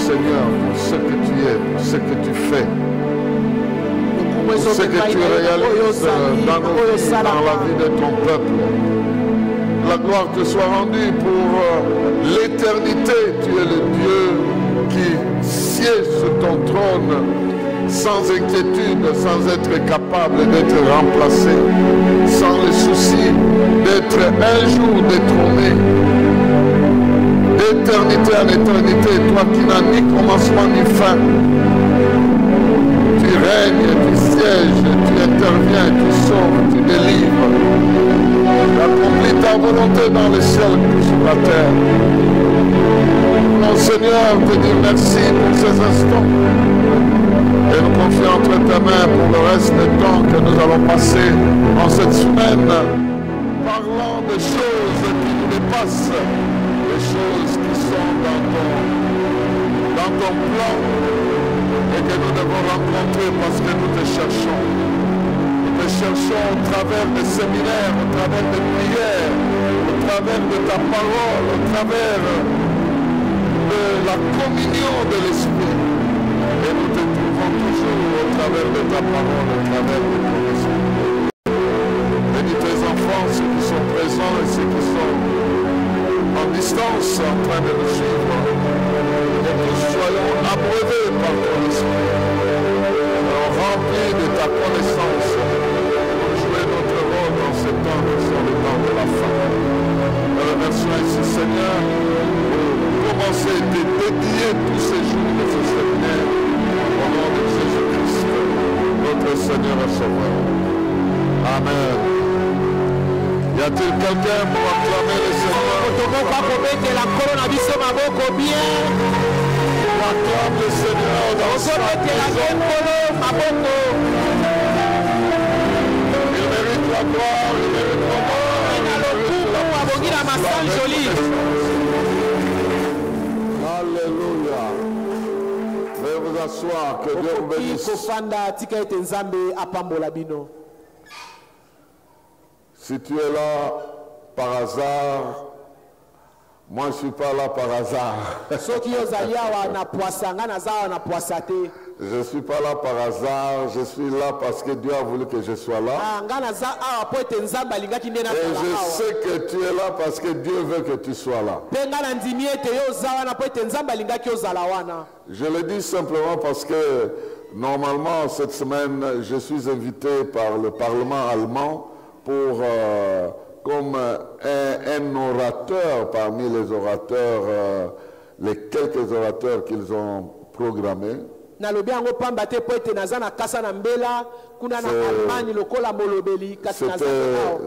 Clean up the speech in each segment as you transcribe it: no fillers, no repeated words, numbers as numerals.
Seigneur, pour ce que tu es, pour ce que tu fais, pour ce que tu réalises dans nos vies, dans la vie de ton peuple. La gloire te soit rendue pour l'éternité. Tu es le Dieu qui siège sur ton trône sans inquiétude, sans être capable d'être remplacé, sans le souci d'être un jour détrôné. D'éternité en éternité, toi qui n'as ni commencement ni fin, tu règnes, tu sièges, tu interviens, tu sauves, tu délivres. Tu accomplis ta volonté dans le ciel et sur la terre. Mon Seigneur, te dire merci pour ces instants. Et nous confions entre tes mains pour le reste du temps que nous allons passer en cette semaine, parlant de choses qui nous dépassent, des choses qui sont dans ton plan et que nous devons rencontrer parce que nous te cherchons. Nous te cherchons au travers des séminaires, au travers des prières, au travers de ta parole, au travers de la communion de l'Esprit. Et nous te trouvons toujours au travers de ta parole, au travers de ton esprit. Bénis tes enfants, ceux qui sont présents et ceux qui sont en distance en train de nous suivre. Et que nous soyons abreuvés par ton esprit. Remplis de ta connaissance pour jouer notre rôle dans ce temps qui sont le temps de la fin. Nous remercions ainsi, Seigneur, pour commencer à te dédier tous ces jours de ce séminaire. Au nom de Jésus-Christ, notre Seigneur et Sauveur. Amen. Y a-t-il quelqu'un pour acclamer le Seigneur? On acclame le Seigneur dans sa maison. Il mérite la gloire, il mérite l'honneur. Alléluia. Veuillez vous asseoir, que Dieu vous bénisse. Si tu es là par hasard, moi je ne suis pas là par hasard. Je ne suis pas là par hasard, je suis là parce que Dieu a voulu que je sois là. Et je sais que tu es là parce que Dieu veut que tu sois là. Je le dis simplement parce que normalement cette semaine je suis invité par le Parlement allemand pour comme un orateur parmi les orateurs, les quelques orateurs qu'ils ont programmés.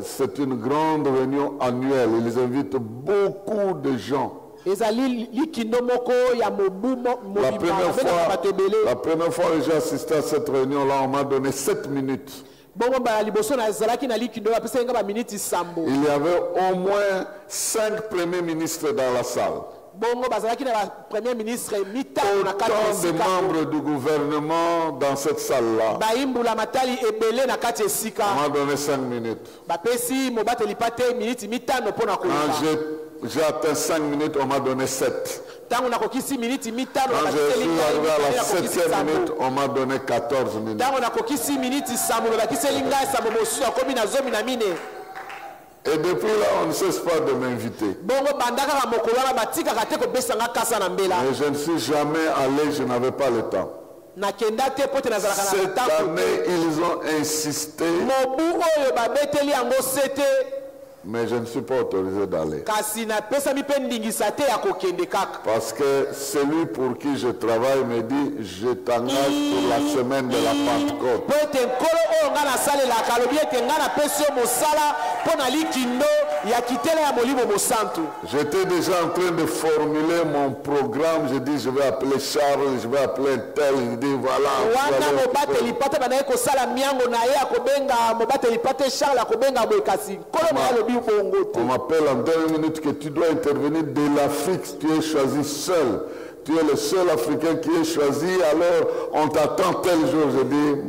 C'est une grande réunion annuelle. Ils invitent beaucoup de gens. La première fois que j'ai assisté à cette réunion-là, on m'a donné 7 minutes. Il y avait au moins 5 premiers ministres dans la salle. Autant de membres du gouvernement dans cette salle-là. On m'a donné 5 minutes. Quand j'ai atteint 5 minutes, on m'a donné 7. Quand je suis arrivé à la 7e minute, on m'a donné 14 minutes. Et depuis là, on ne cesse pas de m'inviter. Mais je ne suis jamais allé, je n'avais pas le temps. Cette année, ils ont insisté. Mais je ne suis pas autorisé d'aller. Parce que celui pour qui je travaille me dit, je t'engage pour la semaine de la Pentecôte. J'étais déjà en train de formuler mon programme. Je dis, je vais appeler Charles, je vais appeler tel. Je dis, voilà. On m'appelle en dernière minute que tu dois intervenir de l'Afrique. Tu es choisi seul. Tu es le seul Africain qui est choisi. Alors on t'attend tel jour. Je dis.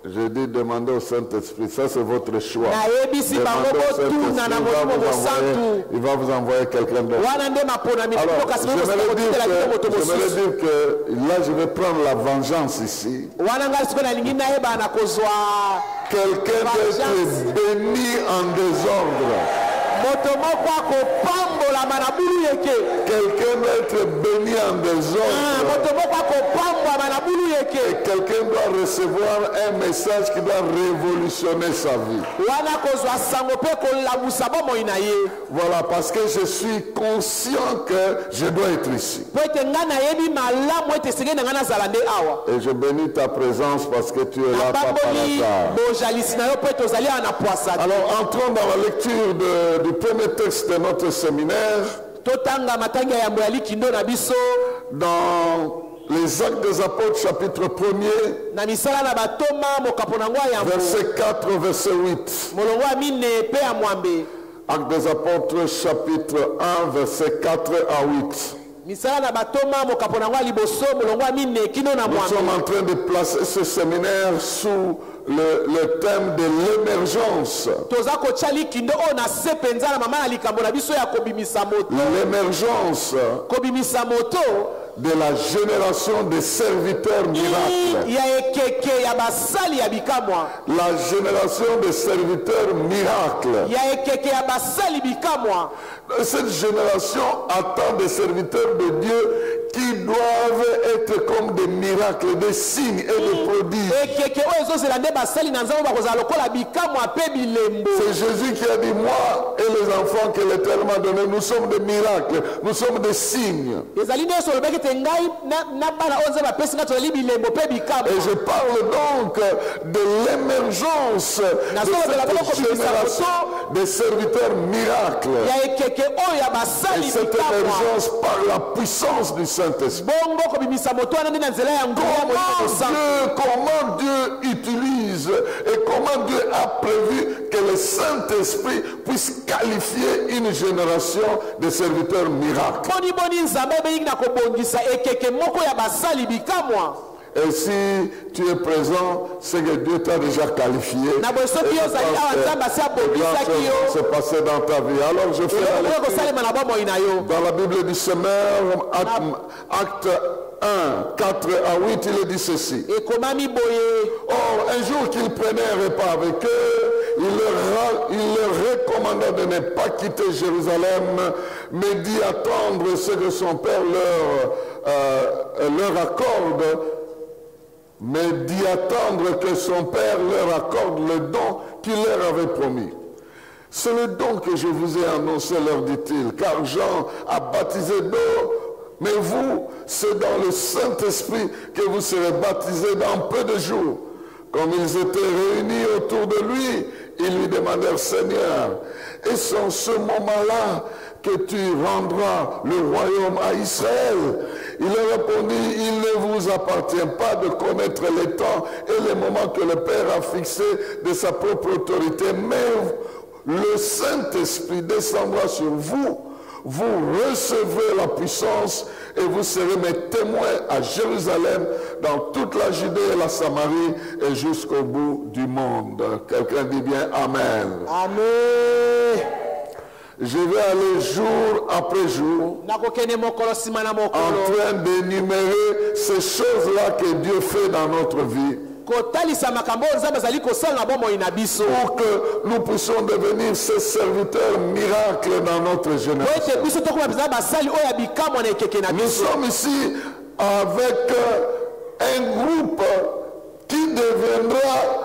Je dis demandez au Saint-Esprit, ça c'est votre choix. Il va vous envoyer quelqu'un d'autre. Alors, j'aimerais dire que là je vais prendre la vengeance ici. Quelqu'un d'être béni en désordre. Quelqu'un d'être béni en désordre. Et quelqu'un doit recevoir un message qui doit révolutionner sa vie. Voilà, parce que je suis conscient que je dois être ici. Et je bénis ta présence parce que tu es là pas par hasard. Alors entrons dans la lecture du premier texte de notre séminaire. Dans les Actes des Apôtres, chapitre 1er, verset 4, verset 8. Actes des Apôtres, chapitre 1, verset 4 à 8. Nous sommes en train de placer ce séminaire sous le thème de l'émergence. L'émergence de la génération des serviteurs miracles. La génération des serviteurs miracles. Cette génération attend des serviteurs de Dieu qui doivent être comme des miracles, des signes et des prodiges. C'est Jésus qui a dit, moi et les enfants que l'Éternel m'a donnés, nous sommes des miracles, nous sommes des signes. Et je parle donc de l'émergence de cette génération des serviteurs miracles. Et cette émergence par la puissance du Saint-Esprit. Comment Dieu utilise et comment Dieu a prévu que le Saint-Esprit puisse qualifier une génération de serviteurs miracles. Et si tu es présent, c'est que Dieu t'a déjà qualifié. C'est passé dans ta vie. Alors je fais dans la Bible du Semeur, acte 1, 4 à 8, il est dit ceci. Or, un jour qu'ils prenaient un repas avec eux, il leur recommanda de ne pas quitter Jérusalem, mais d'y attendre ce que son père leur accorde. Mais d'y attendre que son père leur accorde le don qu'il leur avait promis. C'est le don que je vous ai annoncé, leur dit-il, car Jean a baptisé d'eau, mais vous, c'est dans le Saint-Esprit que vous serez baptisés dans peu de jours. Comme ils étaient réunis autour de lui, ils lui demandèrent, Seigneur, est-ce en ce moment-là que tu rendras le royaume à Israël? Il leur répondit, il ne vous appartient pas de connaître les temps et les moments que le Père a fixés de sa propre autorité, mais le Saint-Esprit descendra sur vous, vous recevrez la puissance et vous serez mes témoins à Jérusalem, dans toute la Judée et la Samarie et jusqu'au bout du monde. Quelqu'un dit bien Amen. Amen. Je vais aller jour après jour en train d'énumérer ces choses-là que Dieu fait dans notre vie pour que nous puissions devenir ces serviteurs miracles dans notre génération. Nous sommes ici avec un groupe qui deviendra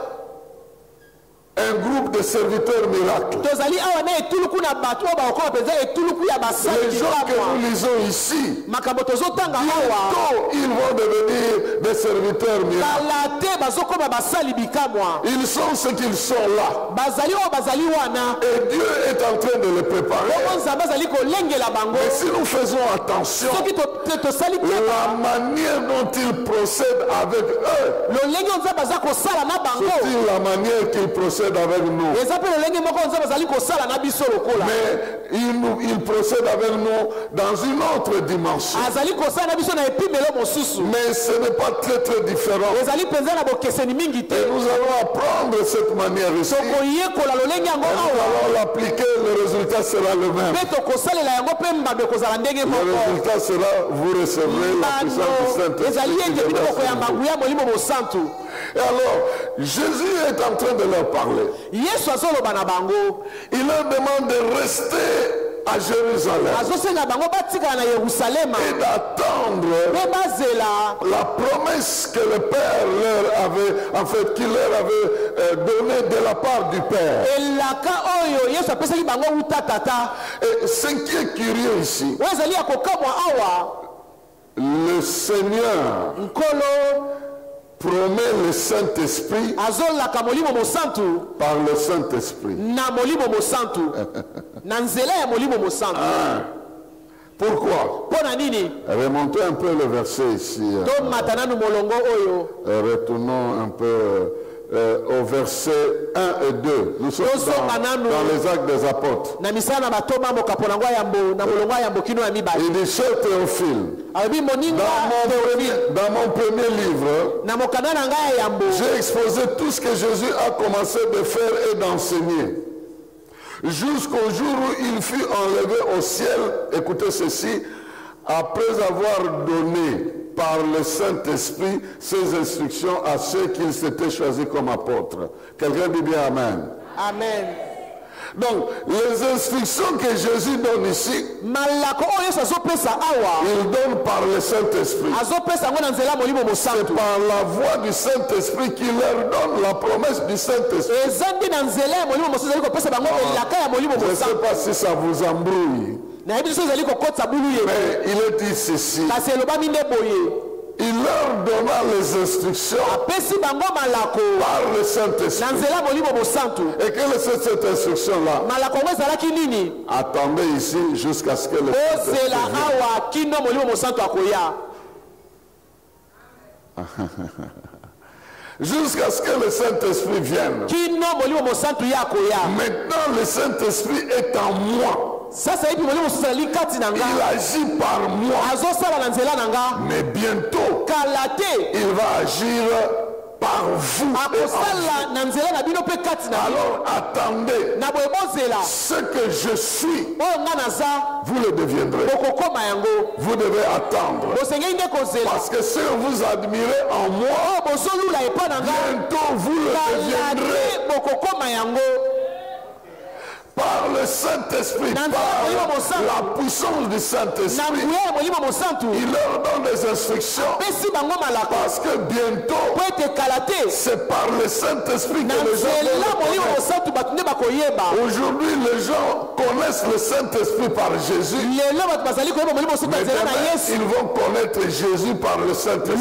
un groupe de serviteurs miracles. Les gens que nous lisons ici, bientôt ils vont devenir des serviteurs miracles. Ils sont ce qu'ils sont là. Et Dieu est en train de les préparer. Mais si nous faisons attention, la manière dont ils procèdent avec eux, c'est la manière qu'ils procèdent procède avec nous. Mais il procède avec nous dans une autre dimension. Mais ce n'est pas très différent. Et nous allons apprendre cette manière ici. Et nous allons l'appliquer, le résultat sera le même. Le résultat sera, vous recevrez la puissance du Saint-Esprit. Et alors, Jésus est en train de leur parler. Il leur demande de rester à Jérusalem et d'attendre la promesse que le Père leur avait, en fait, qu'il leur avait donnée de la part du Père. Et ce qui est curieux ici, le Seigneur promet le Saint-Esprit par le Saint-Esprit. Pourquoi? Remontons un peu le verset ici. Retournons un peu au verset 1 et 2. Nous sommes dans les actes des apôtres. Il dit, cher Théophile, dans mon premier livre, j'ai exposé tout ce que Jésus a commencé de faire et d'enseigner, jusqu'au jour où il fut enlevé au ciel. Écoutez ceci, après avoir donné par le Saint-Esprit ses instructions à ceux qu'il s'était choisis comme apôtres. Quelqu'un dit bien Amen. Amen. Donc, les instructions que Jésus donne ici, il donne par le Saint-Esprit. C'est par la voix du Saint-Esprit qu'il leur donne la promesse du Saint-Esprit. Je ne sais pas si ça vous embrouille. Mais il est dit ceci. Il leur donna les instructions par le Saint-Esprit. Et quelle est cette instruction-là? Attendez ici jusqu'à ce que le Saint-Esprit jusqu'à ce que le Saint-Esprit vienne. Maintenant, le Saint-Esprit est en moi. Il agit par moi. Mais bientôt, il va agir par vous. Alors attendez. Ce que je suis, vous le deviendrez. Vous devez attendre. Parce que ce que vous admirez en moi, bientôt vous le deviendrez. Par le Saint-Esprit, par la puissance du Saint-Esprit, il leur donne des instructions. Parce que bientôt, c'est par le Saint-Esprit que les gens connaissent. Aujourd'hui, les gens connaissent le Saint-Esprit par Jésus. Mais demain, ils vont connaître Jésus par le Saint-Esprit.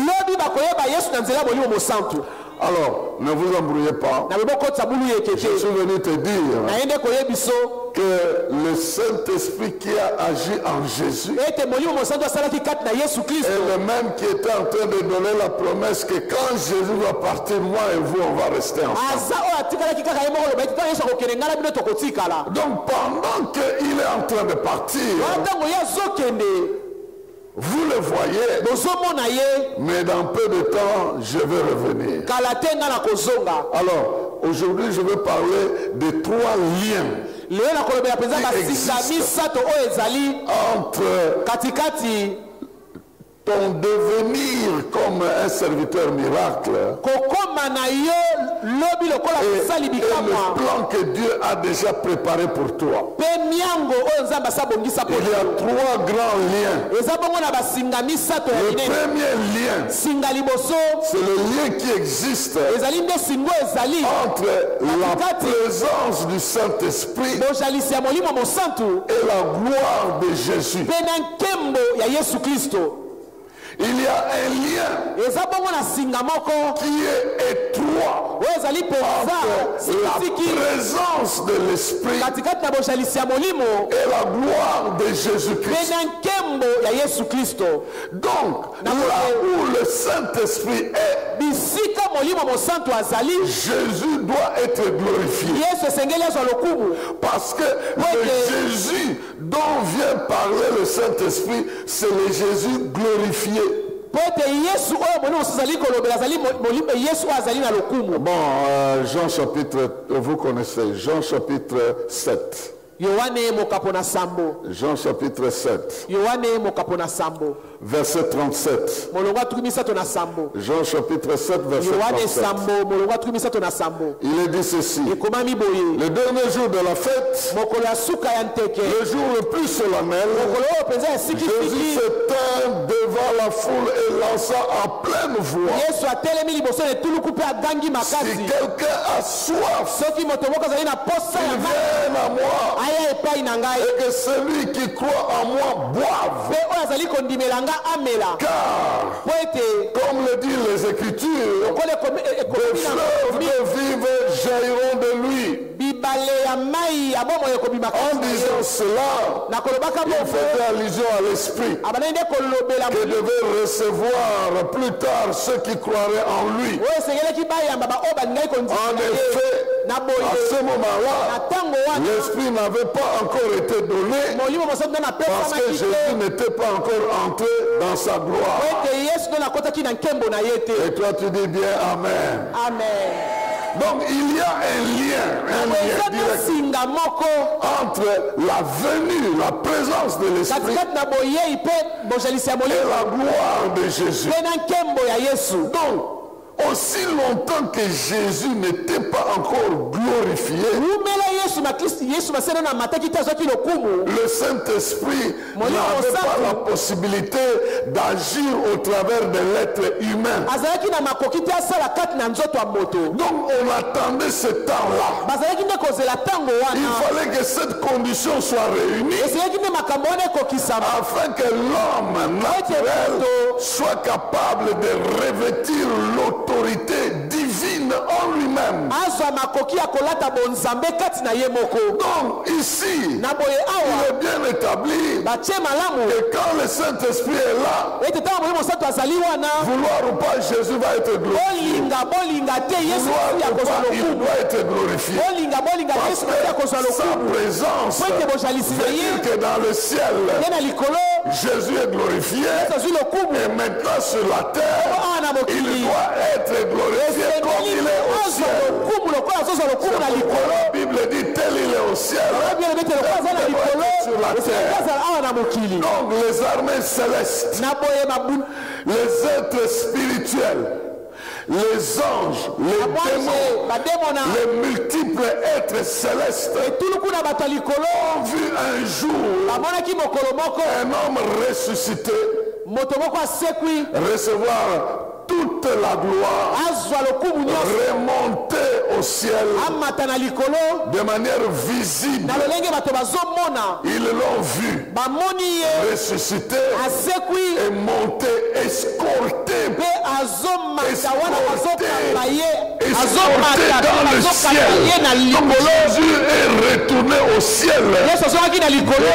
Alors, ne vous embrouillez pas. Je suis venu te dire que le Saint-Esprit qui a agi en Jésus est le même qui était en train de donner la promesse que quand Jésus va partir, moi et vous, on va rester ensemble. Donc, pendant qu'il est en train de partir, vous le voyez, mais dans peu de temps, je vais revenir. Alors, aujourd'hui, je vais parler de 3 liens qui existent entre ton devenir comme un serviteur miracle et le plan que Dieu a déjà préparé pour toi. Il y a 3 grands liens. Le premier lien, c'est le lien qui existe entre la présence du Saint-Esprit et la gloire de Jésus. Il y a un lien qui est étroit entre la présence de l'Esprit et la gloire de Jésus-Christ. Donc, là où le Saint-Esprit est, Jésus doit être glorifié. Parce que le Jésus dont vient parler le Saint-Esprit, c'est le Jésus glorifié. Bon, Jean chapitre, vous connaissez, Jean chapitre 7. Jean chapitre 7. Verset 37. Jean chapitre 7, verset 37. Il est dit ceci. Le dernier jour de la fête, le jour le plus solennel, Jésus se tint devant la foule et lança en pleine voix: si quelqu'un a soif, qu'il vienne à moi, et que celui qui croit en moi boive. Car, comme le dit les Écritures, des fleuves de vivre jailliront de lui. En disant cela, il faisait allusion à l'Esprit que devait recevoir plus tard ceux qui croiraient en lui. En effet, à ce moment-là, l'Esprit n'avait pas encore été donné parce que Jésus n'était pas encore entré dans sa gloire. Et toi tu dis bien Amen. Amen. Donc il y a un lien direct entre la venue, la présence de l'Esprit et la gloire de Jésus. Donc, aussi longtemps que Jésus n'était pas encore glorifié, le Saint-Esprit n'avait pas la possibilité d'agir au travers de l'être humain. Donc on attendait ce temps-là. Il fallait que cette condition soit réunie afin que l'homme naturel soit capable de revêtir l'autorité divine en lui-même. Donc ici, il est bien établi que quand le Saint-Esprit est là, vouloir ou pas, Jésus va être glorifié. Vouloir ou pas, il doit être glorifié. Parce que sa présence veut dire que dans le ciel, Jésus est glorifié. Et maintenant sur la terre, il doit être glorifié comme il est au ciel. C'est pourquoi la Bible dit tel il est au ciel, sur la terre. Donc les armées célestes, les êtres spirituels, les anges, les démons, les multiples êtres célestes ont vu un jour un homme ressuscité recevoir toute la gloire, remonter au ciel de manière visible. Ils l'ont vu ressuscité et monter, escorté dans le ciel. Donc Jésus est retourné au ciel de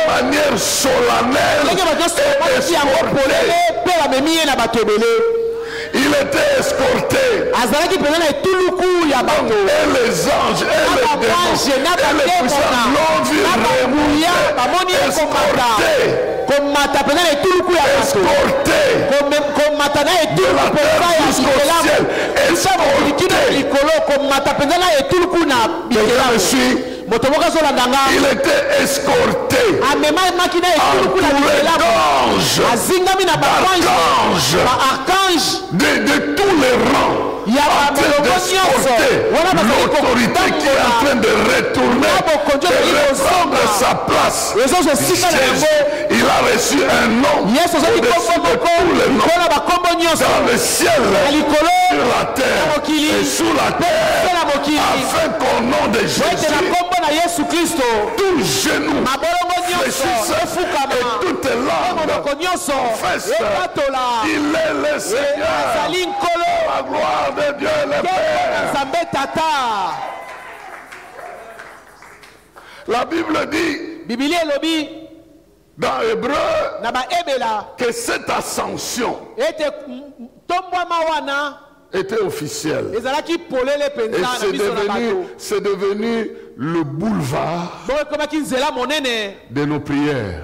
manière solennelle et escorté. Il était escorté. Et les anges et les démons et les puissants l'ont vu remonter, escorté de la terre jusqu'au ciel, escorté. Il était escorté, entouré d'anges, d'archanges, de tous les rangs, en train d'escorter l'autorité qui est en train de retourner, de reprendre sa place. Jésus, il a reçu un nom au-dessus de tous les noms, dans le ciel, sur la terre et sous la terre, afin qu'au nom de Jésus, tout genou fléchisse et toute langue confesse qu'il est le Seigneur, la gloire de Dieu le Père. La Bible dit dans Hébreu que cette ascension était officiel. Et c'est devenu le boulevard de nos prières.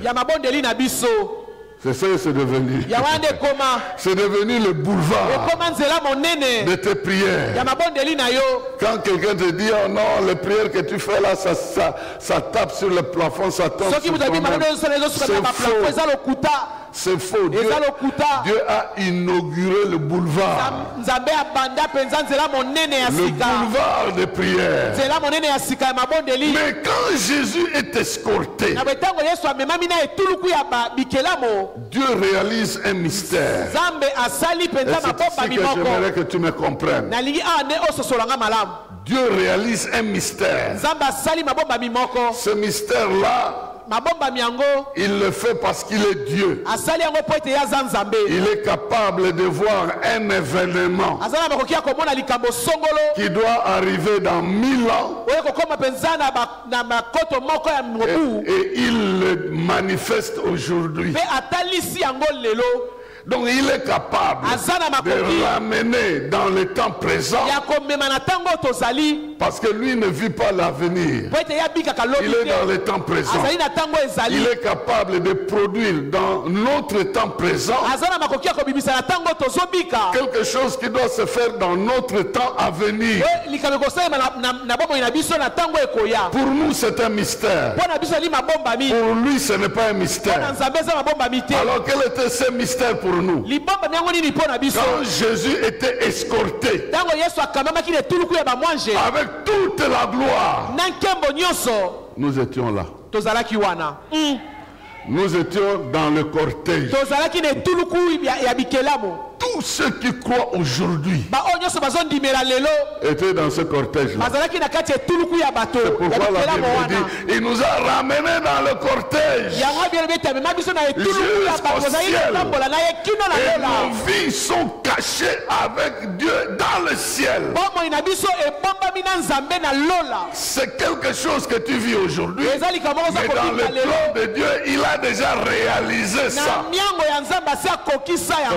C'est ça que c'est devenu. C'est devenu le boulevard de tes prières. Quand quelqu'un te dit, oh non, les prières que tu fais là, ça tape sur le plafond, ça tombe sur toi-même. C'est faux. Dieu a inauguré le boulevard. Le boulevard des prières. Mais quand Jésus est escorté, Dieu réalise un mystère. Et c'est ici que j'aimerais que tu me comprennes. Dieu réalise un mystère. Ce mystère-là, il le fait parce qu'il est Dieu. Il est capable de voir un événement qui doit arriver dans 1000 ans. Et il le manifeste aujourd'hui. Donc il est capable de ramener dans le temps présent, parce que lui ne vit pas l'avenir. Il est dans le temps présent. Il est capable de produire dans notre temps présent quelque chose qui doit se faire dans notre temps à venir. Pour nous c'est un mystère. Pour lui ce n'est pas un mystère. Alors quel était ce mystère pour nous? Quand Jésus était escorté avec toute la gloire, nous étions là. Nous étions dans le cortège. Tous ceux qui croient aujourd'hui étaient dans ce cortège-là. C'est pourquoi la Bible dit, il nous a ramenés dans le cortège jusqu'au ciel. Et nos vies sont cachées avec Dieu dans le ciel. C'est quelque chose que tu vis aujourd'hui, mais dans le plan de Dieu, il a déjà réalisé ça. C'est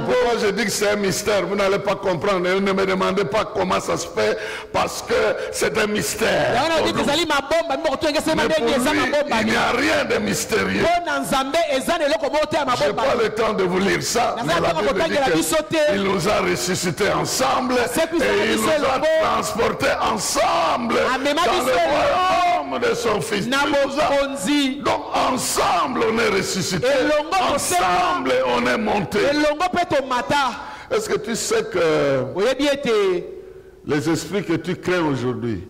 pourquoi je dis que c'est un mystère. Vous n'allez pas comprendre. Et ne me demandez pas comment ça se fait, parce que c'est un mystère. Mais pour lui, il n'y a rien de mystérieux. Je n'ai pas le temps de vous lire ça, mais la Bible dit qu'il nous a ressuscités ensemble et il nous a transportés ensemble dans le royaume de son Fils. Donc ensemble on est ressuscités, ensemble on est montés. Est-ce que tu sais que les esprits que tu crées aujourd'hui,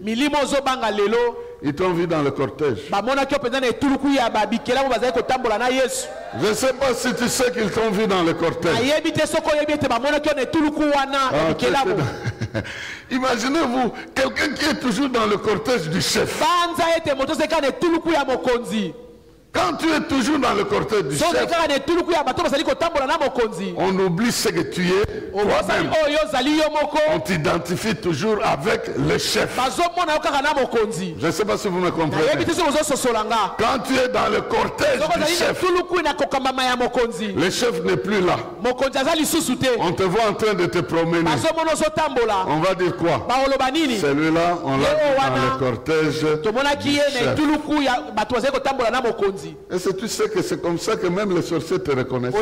ils t'ont vu dans le cortège? Je ne sais pas si tu sais qu'ils t'ont vu dans le cortège. Imaginez-vous quelqu'un qui est toujours dans le cortège du chef. Quand tu es toujours dans le cortège du chef, on oublie ce que tu es toi-même. On t'identifie toujours avec le chef. Je ne sais pas si vous me comprenez. Quand tu es dans le cortège du chef, le chef n'est plus là. On te voit en train de te promener. On va dire quoi? Celui-là, on l'a vu dans le cortège du chef. Et tu sais que c'est comme ça que même les sorciers te reconnaissent.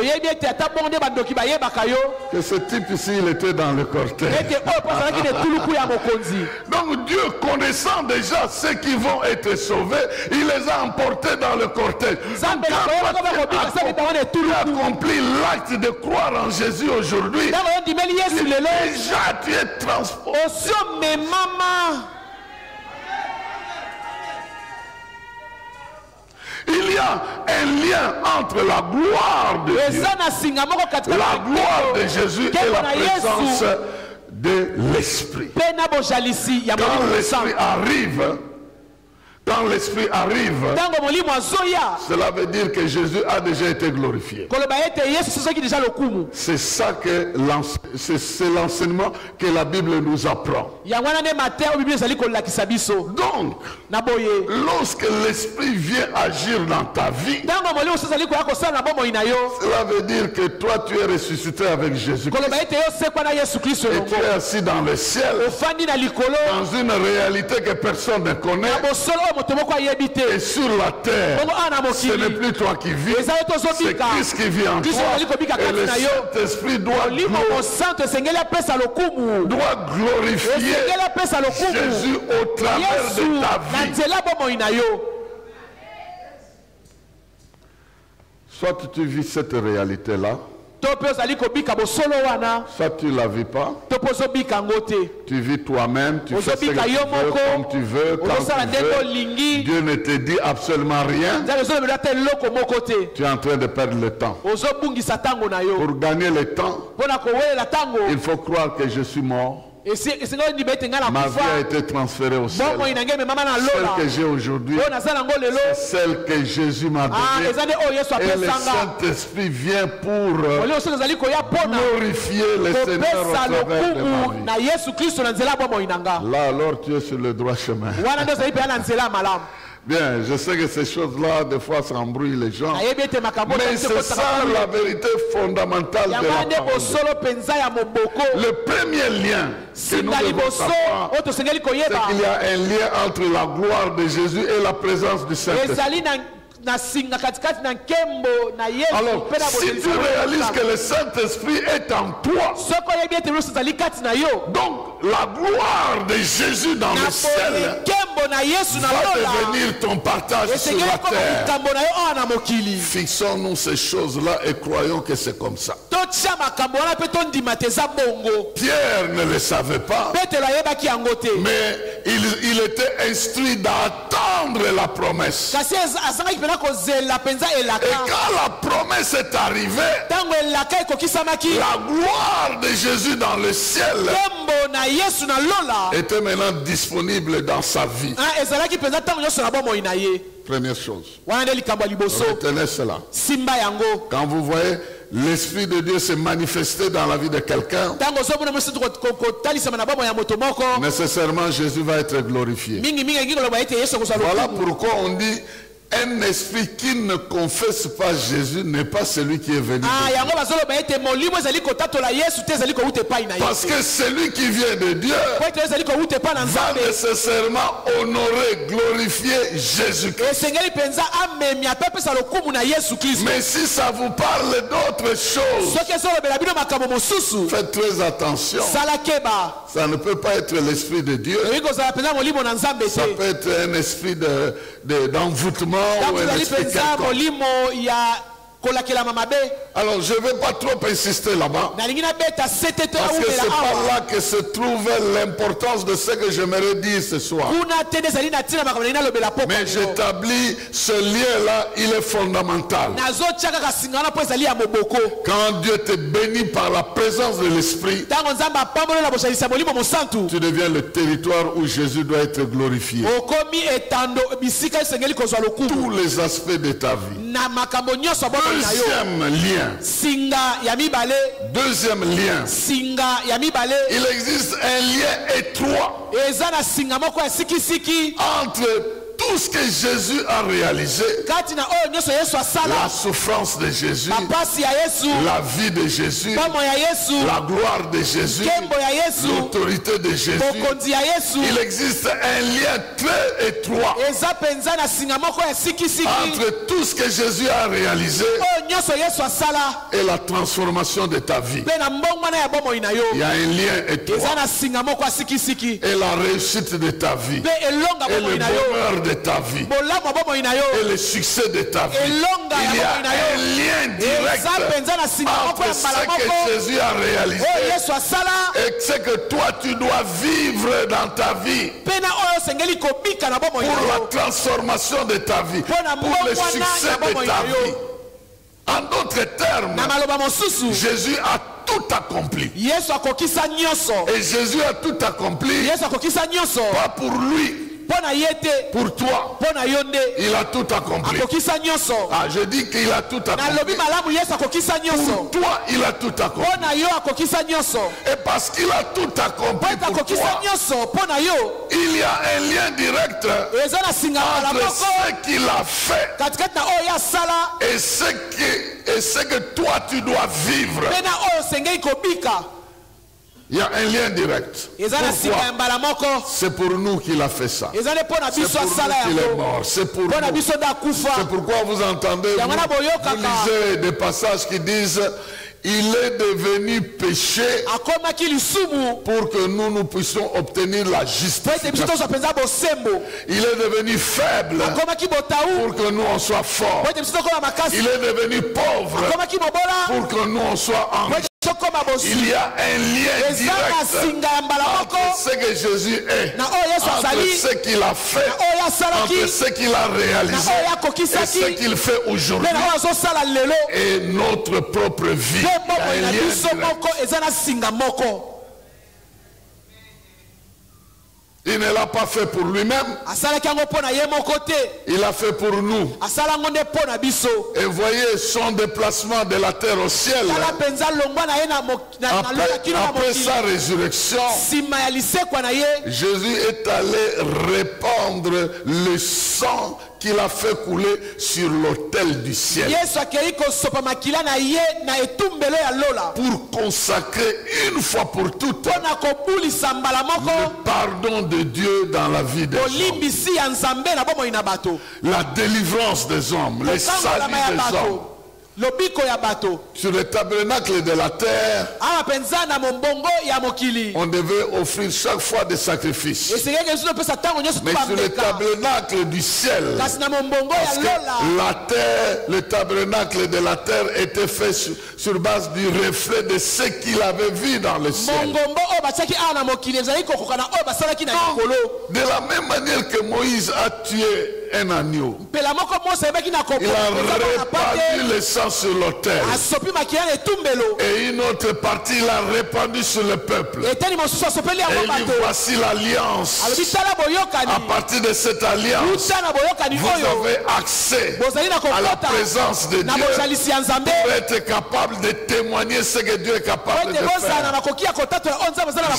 Que ce type ici, il était dans le cortège. Donc Dieu, connaissant déjà ceux qui vont être sauvés, il les a emportés dans le cortège. Donc, tu as accompli l'acte de croire en Jésus aujourd'hui. Déjà tu es transporté. Il y a un lien entre la gloire de Dieu, la gloire de Jésus et la présence de l'Esprit. Quand l'Esprit arrive, Quand l'Esprit arrive, cela veut dire que Jésus a déjà été glorifié. C'est ça que c'est l'enseignement que la Bible nous apprend. Donc, lorsque l'Esprit vient agir dans ta vie, cela veut dire que toi tu es ressuscité avec Jésus. Et tu es assis dans le ciel, dans une réalité que personne ne connaît. Et sur la terre, ce n'est plus toi qui vis, c'est Christ qui vit en toi. Et le Saint-Esprit doit glorifier Jésus au travers de ta vie. Soit tu vis cette réalité-là, soit tu ne la vis pas. Tu vis toi-même, tu fais ce que tu veux, comme tu veux, quand tu veux. Dieu ne te dit absolument rien. Tu es en train de perdre le temps. Pour gagner le temps, il faut croire que je suis mort. Ma vie a été transférée au ciel. Celle que j'ai aujourd'hui, c'est celle que Jésus m'a donnée. Et le Saint-Esprit vient pour glorifier le Seigneur au travers de ma vie. Là alors tu es sur le droit chemin. Bien, je sais que ces choses-là, des fois, ça embrouille les gens. Mais c'est ça la vérité fondamentale de la parole. Le premier lien que nous devons savoir, c'est qu'il y a un lien entre la gloire de Jésus et la présence du Saint-Esprit. Alors, si tu réalises que le Saint-Esprit est en toi, donc la gloire de Jésus dans le ciel va devenir ton partage sur la terre. Fixons-nous ces choses-là et croyons que c'est comme ça. Pierre ne le savait pas, mais il était instruit d'attendre la promesse. Et quand la promesse est arrivée, la gloire de Jésus dans le ciel était maintenant disponible dans sa vie. Première chose, retenez cela. Quand vous voyez l'Esprit de Dieu se manifester dans la vie de quelqu'un, nécessairement Jésus va être glorifié. Voilà pourquoi on dit: un esprit qui ne confesse pas Jésus n'est pas celui qui est venu de Dieu. Parce que celui qui vient de Dieu va nécessairement honorer, glorifier Jésus-Christ. Mais si ça vous parle d'autre chose, faites très attention. Ça ne peut pas être l'Esprit de Dieu. Ça peut être un esprit d'envoûtement. Alors je ne vais pas trop insister là-bas, parce que c'est par là que se trouve l'importance de ce que j'aimerais dire ce soir. Mais j'établis ce lien-là, il est fondamental. Quand Dieu te bénit par la présence de l'Esprit, tu deviens le territoire où Jésus doit être glorifié. Tous les aspects de ta vie. Deuxième lien. Il existe un lien étroit entre tout ce que Jésus a réalisé, la souffrance de Jésus, la vie de Jésus, la gloire de Jésus, l'autorité de Jésus. Il existe un lien très étroit entre tout ce que Jésus a réalisé et la transformation de ta vie. Il y a un lien étroit et la réussite de ta vie et le bonheur de ta vie et le succès de ta vie. Il y a un lien direct entre ce que Jésus a réalisé et ce que toi tu dois vivre dans ta vie pour la transformation de ta vie, pour le succès de ta vie. En d'autres termes, Jésus a tout accompli. Et Jésus a tout accompli, pas pour lui, Pour toi, il a tout accompli. Ah, je dis qu'il a tout accompli. Pour toi, il a tout accompli. Et parce qu'il a tout accompli pour toi, il y a un lien direct entre ce qu'il a fait et ce que toi tu dois vivre. Il y a un lien direct. Pourquoi? C'est pour nous qu'il a fait ça. C'est pour nous qu'il est mort. C'est pour nous. C'est pourquoi vous entendez, vous lisez des passages qui disent: il est devenu péché pour que nous puissions obtenir la justification. Il est devenu faible pour que nous on soit forts. Il est devenu pauvre pour que nous on soit en riche. Il y a un lien direct entre ce que Jésus est, entre ce qu'il a fait, entre ce qu'il a réalisé et ce qu'il fait aujourd'hui et notre propre vie. Il y a un lien direct. Il ne l'a pas fait pour lui-même. Il l'a fait pour nous. Et voyez son déplacement de la terre au ciel. Après sa résurrection, Jésus est allé répandre le sang qu'il a fait couler sur l'autel du ciel pour consacrer une fois pour toutes le pardon de Dieu dans la vie des hommes, la délivrance des hommes, le salut des hommes. Sur le tabernacle de la terre, on devait offrir chaque fois des sacrifices. Mais sur le tabernacle du ciel, parce que la terre, le tabernacle de la terre était fait sur base du reflet de ce qu'il avait vu dans le ciel. De la même manière que Moïse a tué un agneau, il a répandu le sang sur l'autel et une autre partie il a répandu sur le peuple. Et il dit: voici l'alliance. À partir de cette alliance, vous avez accès à la présence de Dieu pour être capable de témoigner ce que Dieu est capable de faire.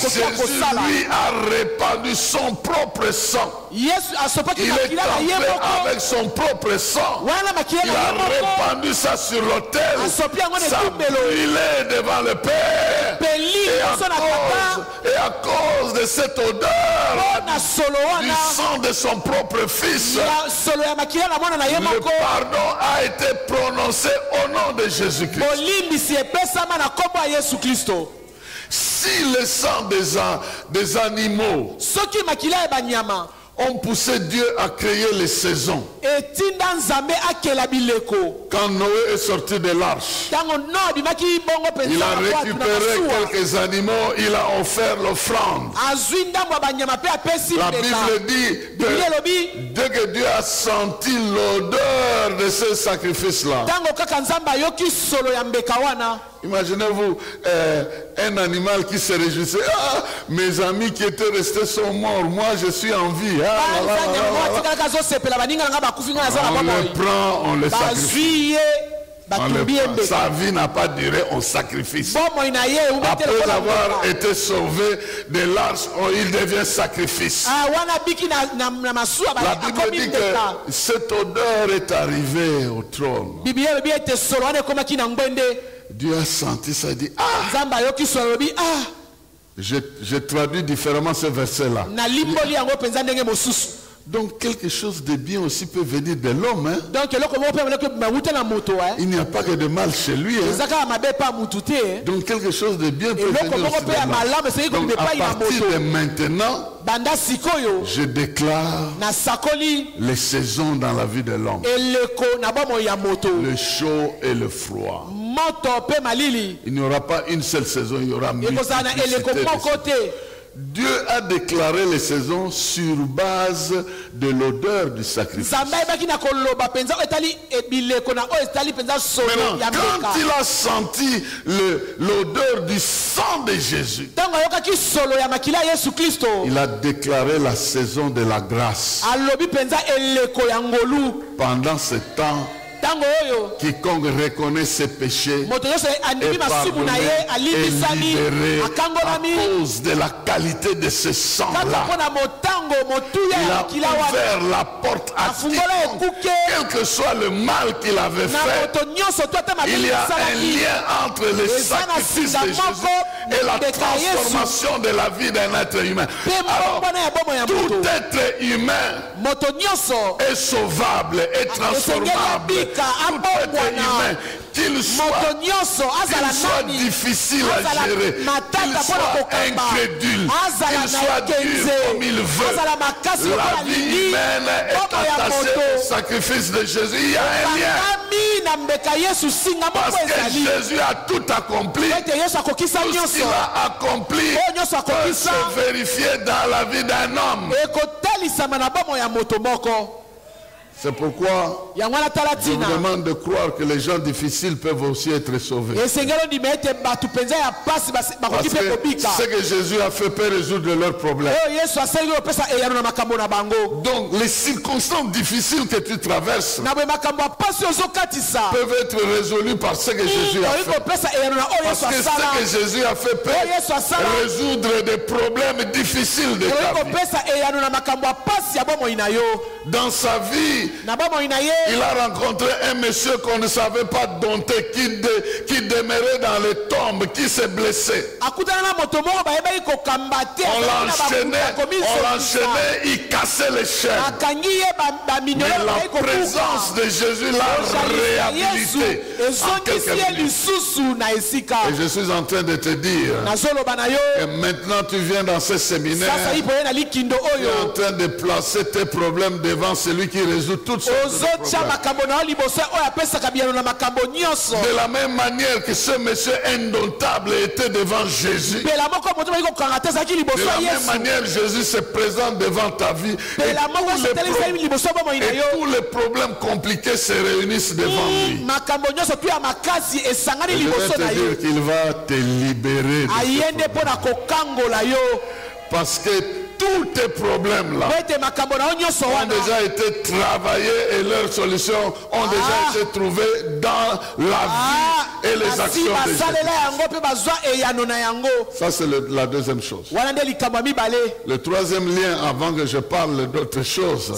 Jésus lui a répandu son propre sang. Il est entré avec son propre sang. Il a répandu ça sur l'autel. Ça brûlait devant le Père. Et à cause de cette odeur du sang de son propre fils, le pardon a été prononcé au nom de Jésus-Christ. Si le sang des animaux ont poussé Dieu à créer les saisons. Quand Noé est sorti de l'arche, il a récupéré quelques animaux, il a offert l'offrande. La Bible dit que dès que Dieu a senti l'odeur de ce sacrifice-là, imaginez-vous un animal qui se réjouissait: ah, mes amis qui étaient restés sont morts, moi je suis en vie. On le prend, on le sacrifie. Sa vie n'a pas duré, on sacrifice. Après avoir été sauvé de l'arche, il devient sacrifice. La Bible dit que cette odeur est arrivée au trône. Dieu a senti ça et dit: ah! Je traduis différemment ce verset-là. Donc quelque chose de bien aussi peut venir de l'homme. Il n'y a pas que de mal chez lui. Donc quelque chose de bien peut venir aussi de l'homme. Donc à partir de maintenant, je déclare les saisons dans la vie de l'homme. Le chaud et le froid. Il n'y aura pas une seule saison, il y aura multiplicité. Dieu a déclaré les saisons sur base de l'odeur du sacrifice. Maintenant, quand il a senti l'odeur du sang de Jésus, il a déclaré la saison de la grâce. Pendant ce temps, quiconque reconnaît ses péchés est pardonné et libéré à cause de la qualité de ce sang-là. Il a ouvert la porte à quiconque, quel que soit le mal qu'il avait fait. Il y a un lien entre le sacrifice de Jésus et la transformation de la vie d'un être humain. Alors, tout être humain est sauvable, est transformable. Tout être humain, qu'il soit difficile à gérer, qu'il soit incrédule, qu'il soit dur comme il veut, la vie humaine est attachée au sacrifice de Jésus. Il y a un lien. Parce que Jésus a tout accompli. Tout ce qu'il a accompli peut se vérifier dans la vie d'un homme. C'est pourquoi je vous demande de croire que les gens difficiles peuvent aussi être sauvés. Parce que ce que Jésus a fait peut résoudre leurs problèmes. Donc les circonstances difficiles que tu traverses peuvent être résolues par ce que Jésus a fait. Parce que ce que Jésus a fait peut résoudre des problèmes difficiles de ta vie. Dans sa vie, il a rencontré un monsieur qu'on ne savait pas dompter, qui demeurait dans les tombes, qui s'est blessé. On l'enchaînait, il cassait les chaînes. Mais la présence de Jésus l'a réhabilité en quelques minutes. Et je suis en train de te dire que maintenant tu viens dans ce séminaire, tu es en train de placer tes problèmes devant celui qui résout toutes sortes de problèmes. De la même manière que ce monsieur indomptable était devant Jésus, de la même manière Jésus se présente devant ta vie et tous les problèmes compliqués se réunissent devant lui. Et je vais te dire qu'il va te libérer de parce que tous tes problèmes-là ont déjà été travaillés et leurs solutions ont déjà été trouvées dans la vie et les actions de Jésus. Ça, c'est la deuxième chose. Le troisième lien, avant que je parle d'autre chose,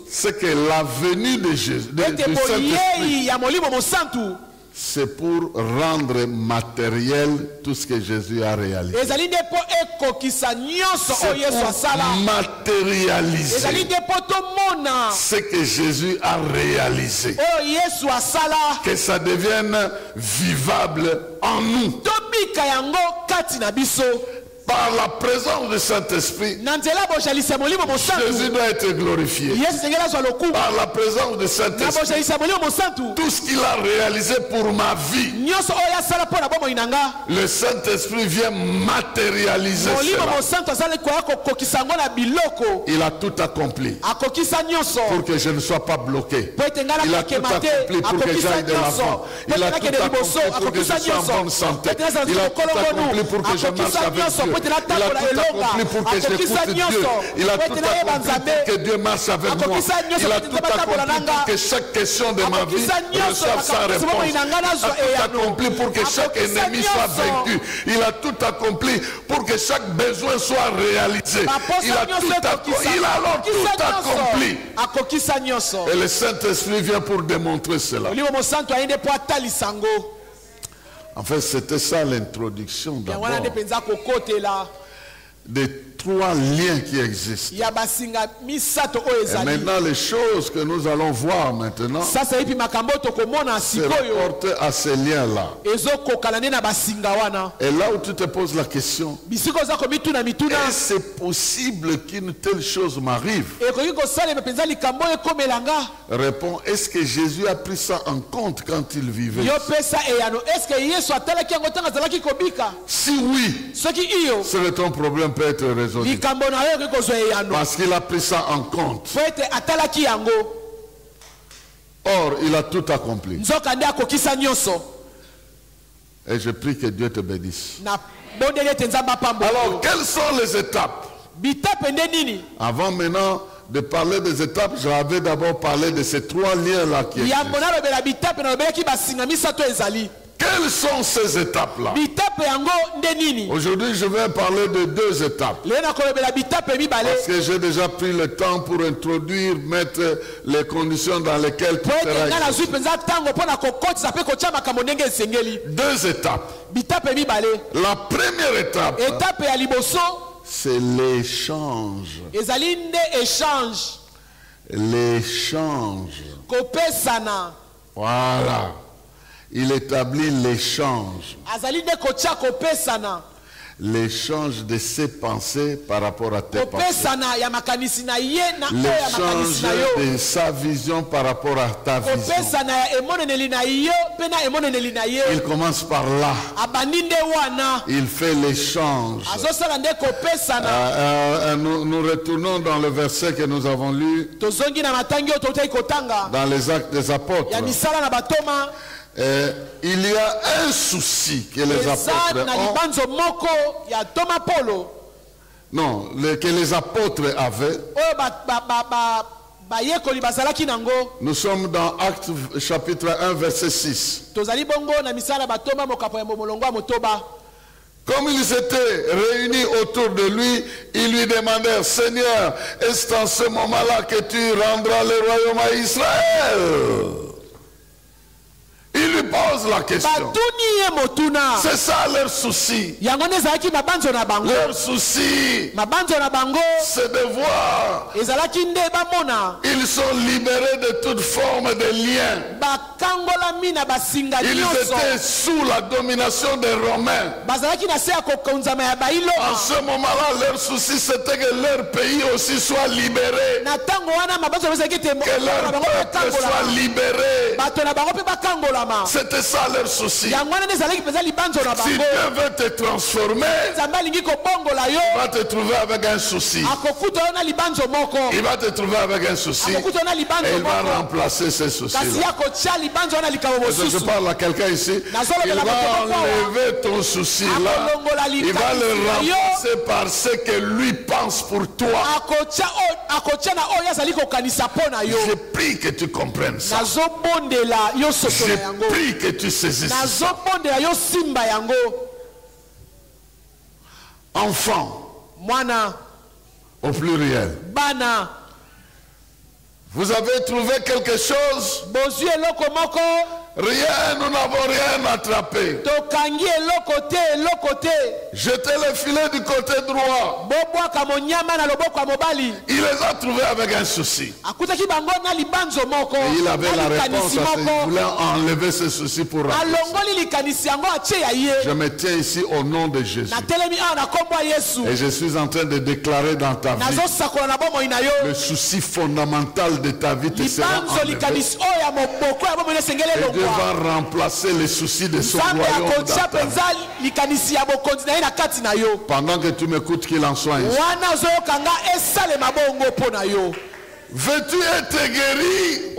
c'est que la venue de Jésus, du Saint-Esprit, c'est pour rendre matériel tout ce que Jésus a réalisé. C'est pour matérialiser ce que Jésus a réalisé. Que ça devienne vivable en nous. Par la présence du Saint-Esprit, Jésus doit être glorifié. Par la présence du Saint-Esprit, tout ce qu'il a réalisé pour ma vie, le Saint-Esprit vient matérialiser cela. Il a tout accompli pour que je ne sois pas bloqué. Il a tout accompli pour que j'aille de l'avant. Il a tout accompli pour que je sois en bonne santé. Il a tout accompli pour que je marche avec Dieu. Il a tout accompli pour que j'écoute Dieu. Il a tout accompli pour que Dieu marche avec moi. Il a tout accompli pour que chaque question de ma vie reçoive sa réponse. Il a tout accompli pour que chaque ennemi soit vaincu. Il a tout accompli pour que chaque besoin soit réalisé. Il a alors tout accompli. Et le Saint-Esprit vient pour démontrer cela. En fait, c'était ça l'introduction d'abord. De 3 liens qui existent. Et maintenant, les choses que nous allons voir maintenant se rapportent à ces liens-là. Et là où tu te poses la question, est-ce c'est possible qu'une telle chose m'arrive? Réponds, est-ce que Jésus a pris ça en compte quand il vivait? Si oui, ton problème peut être résolu. Parce qu'il a pris ça en compte. Or, il a tout accompli. Et je prie que Dieu te bénisse. Alors, quelles sont les étapes? Avant maintenant de parler des étapes, j'avais d'abord parlé de ces 3 liens-là qui existent. Quelles sont ces étapes-là? Aujourd'hui, je vais parler de 2 étapes. Parce que j'ai déjà pris le temps pour introduire, mettre les conditions dans lesquelles tu seras. 2 étapes. La première étape, c'est l'échange. L'échange. Voilà. Il établit l'échange. L'échange de ses pensées par rapport à tes pensées. L'échange de sa vision par rapport à ta vision. Il commence par là. Il fait l'échange. Nous retournons dans le verset que nous avons lu dans les Actes des Apôtres. Il y a un souci que les apôtres ont. Non, que les apôtres avaient. Nous sommes dans Actes chapitre 1 verset 6. Comme ils étaient réunis autour de lui, ils lui demandèrent, Seigneur, est-ce en ce moment-là que tu rendras le royaume à Israël? Il lui pose la question. C'est ça leur souci. Leur souci, c'est de voir. Ils sont libérés de toute forme de lien. Ils étaient sous la domination des Romains. En ce moment-là, leur souci, c'était que leur pays aussi soit libéré. Que leur peuple soit libéré. C'était ça leur souci. Si Dieu veut te transformer, il va te trouver avec un souci. Il va te trouver avec un souci. Et il va remplacer ces soucis-là. Je parle à quelqu'un ici. Il va enlever ton souci-là. Il va le remplacer par ce que lui pense pour toi. Je prie que tu comprennes ça. Je prie que tu saisisses ça. Enfant au pluriel. Vous avez trouvé quelque chose? Rien, nous n'avons rien attrapé. Jetez le filet du côté droit. Il les a trouvés avec un souci. Et il avait la réponse à ce. Il voulait enlever ce souci pour remplacer. Je me tiens ici au nom de Jésus. Et je suis en train de déclarer dans ta vie, le souci fondamental de ta vie te sera enlevé. Et Dieu va remplacer les soucis de son royaume dans ta vie. Pendant que tu m'écoutes, qu'il en soit ainsi. Veux-tu être guéri?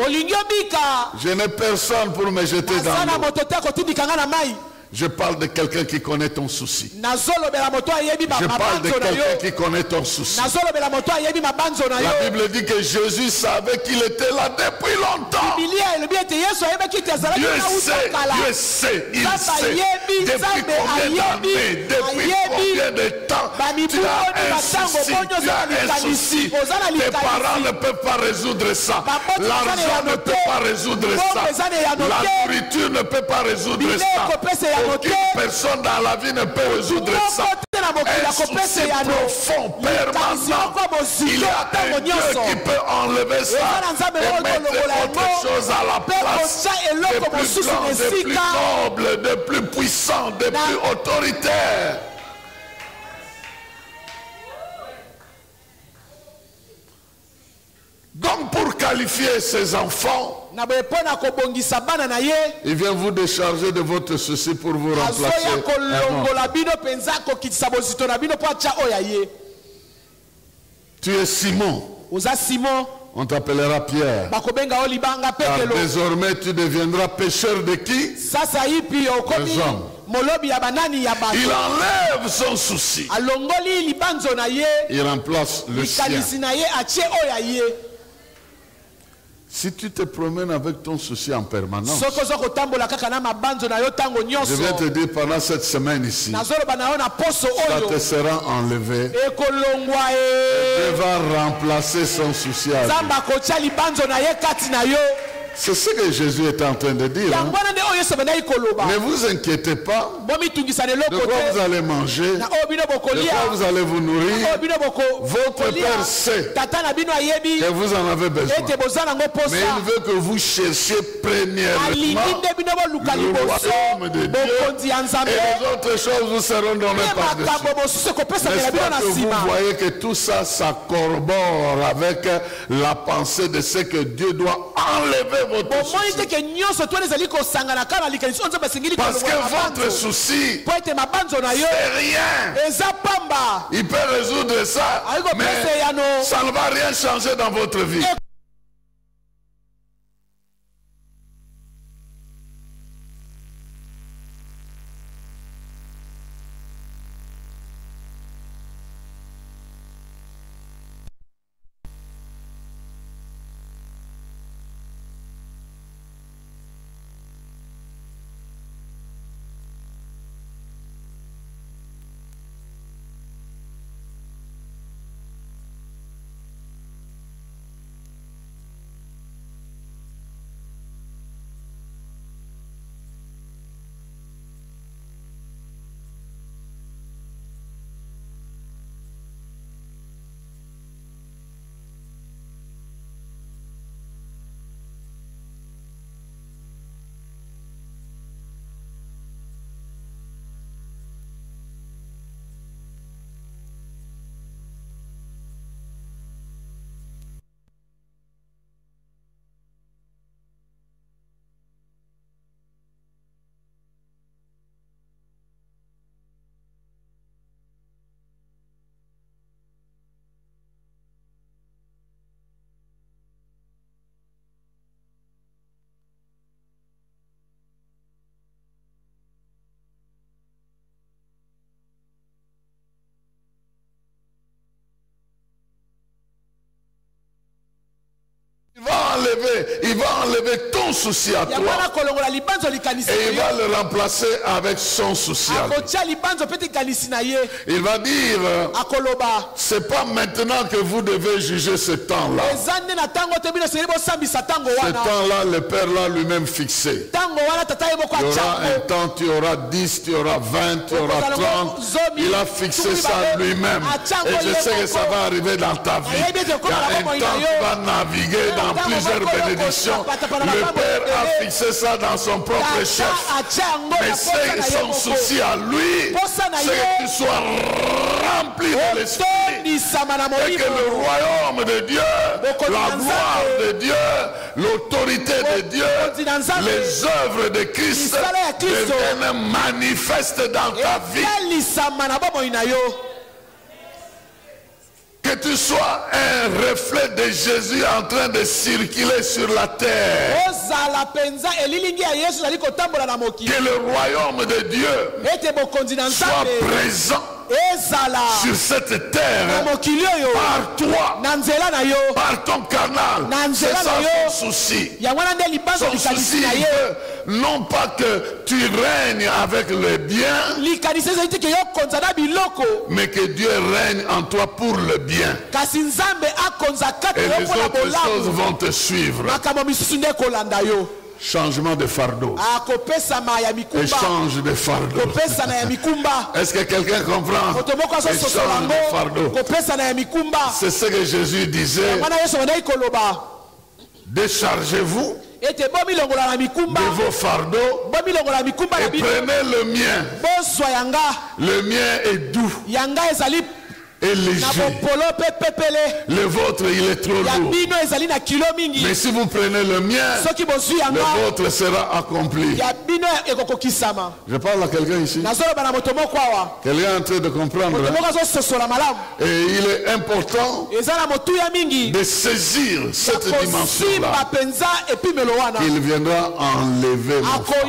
Je n'ai personne pour me jeter dans l'eau. Je parle de quelqu'un qui connaît ton souci. Je parle de quelqu'un qui connaît ton souci. La Bible dit que Jésus savait qu'il était là depuis longtemps. Dieu sait, il sait. Depuis combien d'années, depuis combien de temps tu as un souci. Tes parents ne peuvent pas résoudre ça. L'argent ne peut pas résoudre ça. La nourriture ne peut pas résoudre ça. Aucune personne dans la vie ne peut résoudre ça. souci profond, permanent. Il y a un Dieu qui peut enlever ça et mettre autre chose à la place, de plus grand, de plus noble, de plus puissant, de plus autoritaire. Donc pour qualifier ses enfants, il vient vous décharger de votre souci pour vous remplacer un homme. Tu es Simon. On t'appellera Pierre. Car désormais tu deviendras pécheur de qui? Des hommes. Il enlève son souci. Il remplace le sien. Si tu te promènes avec ton souci en permanence, je vais te dire pendant cette semaine ici, ça te sera enlevé. Dieu va remplacer son souci à lui. C'est ce que Jésus est en train de dire. Hein? Ne vous inquiétez pas de quoi vous allez manger, de quoi vous allez vous nourrir. Votre Père sait que vous en avez besoin. Mais il veut que vous cherchiez premièrement le royaume de Dieu et les autres choses vous seront données par-dessus. N'est-ce pas que vous voyez que tout ça, ça corrobore avec la pensée de ce que Dieu doit enlever votre souci. Parce que votre souci, c'est rien. Il peut résoudre ça, mais ça ne va rien changer dans votre vie. Il va enlever ton souci à toi et il va le remplacer avec son souci à lui. Il va dire, c'est pas maintenant que vous devez juger ce temps-là. Ce temps-là, le Père l'a lui-même fixé. Il y aura un temps, tu auras 10, tu auras 20, tu auras 30. Il a fixé ça lui-même. Et je sais que ça va arriver dans ta vie. Il y a un temps, tu vas naviguer dans plusieurs bénédictions. Le Père a fixé ça dans son propre chef. Mais c'est son souci à lui, c'est que tu sois rempli de l'Esprit et que le royaume de Dieu, la gloire de Dieu, l'autorité de Dieu, les œuvres de Christ deviennent manifestes dans ta vie. Que tu sois un reflet de Jésus en train de circuler sur la terre. Que le royaume de Dieu soit présent sur cette terre par toi, par ton canal. C'est ça son souci. Son souci veut non pas que tu règnes avec le bien, mais que Dieu règne en toi pour le bien. Et les autres choses vont te suivre. changement de fardeau. Échange de fardeau. Est-ce que quelqu'un comprend? Échange de fardeau. C'est ce que Jésus disait. Déchargez-vous de vos fardeaux et prenez le mien. Le mien est doux et léger. Le vôtre, il est trop lourd. Mais si vous prenez le mien, le vôtre sera accompli. Je parle à quelqu'un ici. Quelqu'un est en train de comprendre. Et il est important de saisir cette dimension-là. Il viendra enlever mon fardeau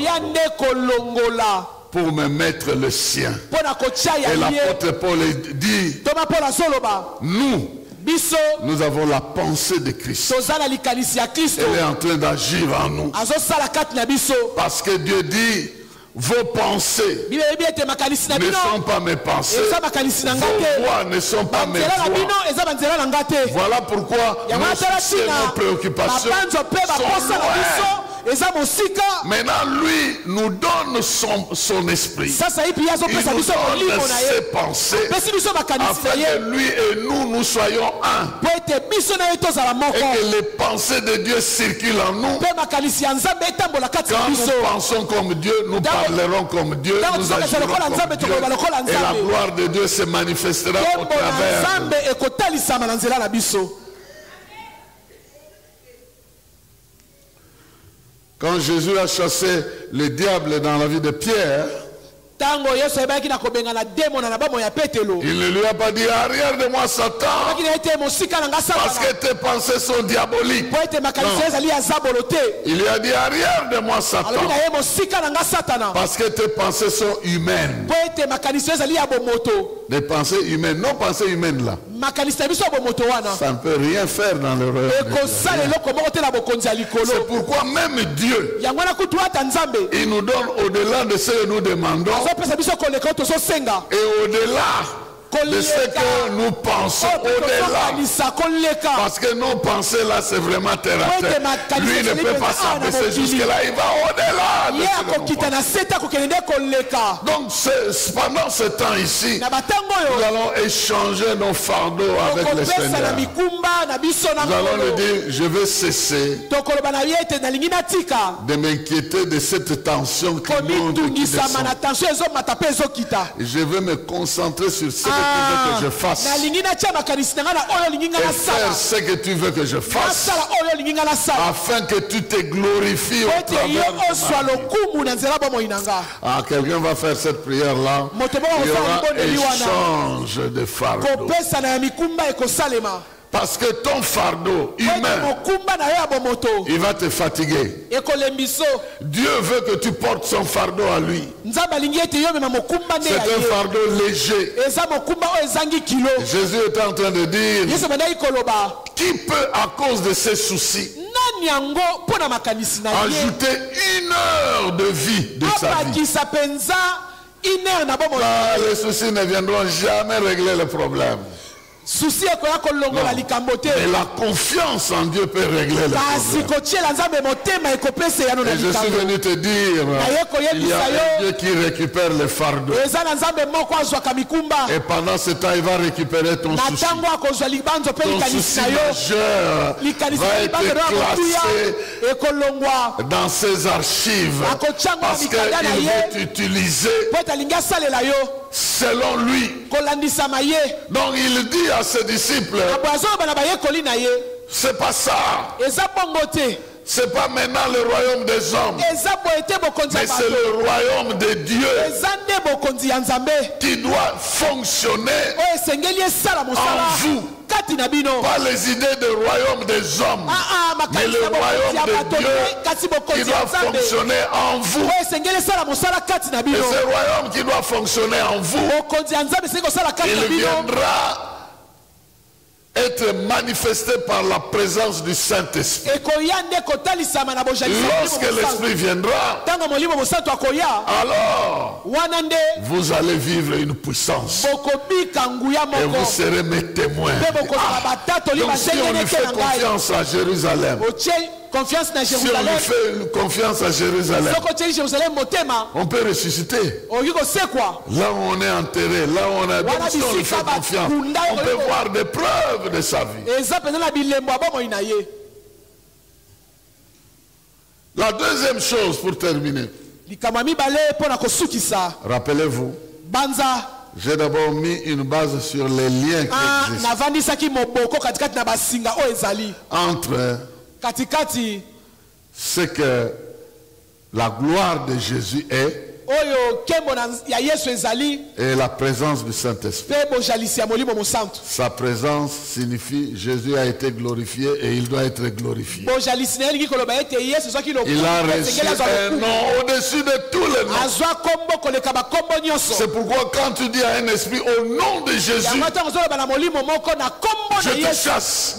pour me mettre le sien. Et l'apôtre Paul dit, nous avons la pensée de Christ. Elle est en train d'agir en nous. Parce que Dieu dit, vos pensées ne sont pas mes pensées. Vos voix ne sont pas mes voix. Voilà pourquoi nos préoccupations sont loin. Maintenant, lui nous donne son esprit. Il nous donne ses pensées afin que lui et nous soyons un. Et que les pensées de Dieu circulent en nous. Quand nous pensons comme Dieu, nous parlerons comme Dieu, nous agirons comme Dieu. Et la gloire de Dieu se manifestera au travers. Quand Jésus a chassé le diable dans la vie de Pierre, il ne lui a pas dit arrière de moi Satan parce que tes pensées sont diaboliques. Non. Il lui a dit arrière de moi Satan parce que tes pensées sont humaines. Des pensées humaines, non pensées humaines là. Ça ne peut rien faire dans le royaume. C'est pourquoi même Dieu, il nous donne au-delà de ce que nous demandons et au-delà de ce que nous pensons, au-delà. Parce que nos pensées là, c'est vraiment terre à terre. Lui ne peut pas s'abaisser jusque-là, il va au-delà de ce que nous pensons. Donc pendant ce temps ici, nous allons échanger nos fardeaux avec le Seigneur. Nous allons lui dire, je vais cesser de m'inquiéter de cette tension qui monte et qui descend. Je veux me concentrer sur ce que tu veux que je fasse et faire ce que tu veux que je fasse afin que tu te glorifies au travers. Ah, quelqu'un va faire cette prière là. Il y aura échange de fardeau. Parce que ton fardeau humain, il va te fatiguer. Dieu veut que tu portes son fardeau à lui. C'est un fardeau léger. Jésus est en train de dire, qui peut à cause de ses soucis ajouter 1 heure de vie de sa vie? Les soucis ne viendront jamais régler le problème. Mais la confiance en Dieu peut régler le problème. Et je suis venu te dire, il y a un Dieu qui récupère les fardeaux. Et pendant ce temps, il va récupérer ton souci. Ton souci majeur va être classé dans ses archives. Parce qu'il veut t'utiliser selon lui. Donc il dit à ses disciples, c'est pas ça. C'est pas maintenant le royaume des hommes, mais c'est le royaume de Dieu qui doit fonctionner en vous. Pas les idées du royaume des hommes, mais le royaume de Dieu qui doit fonctionner en vous. Et ce royaume qui doit fonctionner en vous, il viendra être manifesté par la présence du Saint-Esprit. Lorsque l'Esprit viendra, alors vous allez vivre une puissance et vous serez mes témoins. Donc si on lui fait confiance à Jérusalem, confiance na Si on Jérusalem, lui fait une confiance à Jérusalem, on peut ressusciter. Là où on est enterré, là où on a dit, si on lui fait confiance, on peut voir des preuves de sa vie. La deuxième chose pour terminer. Rappelez-vous, j'ai d'abord mis une base sur les liens qui existent entre ce que la gloire de Jésus est et la présence du Saint-Esprit. Sa présence signifie Jésus a été glorifié et il doit être glorifié. Il a reçu un nom au-dessus de tous les noms. C'est pourquoi quand tu dis à un esprit au nom de Jésus, je te chasse.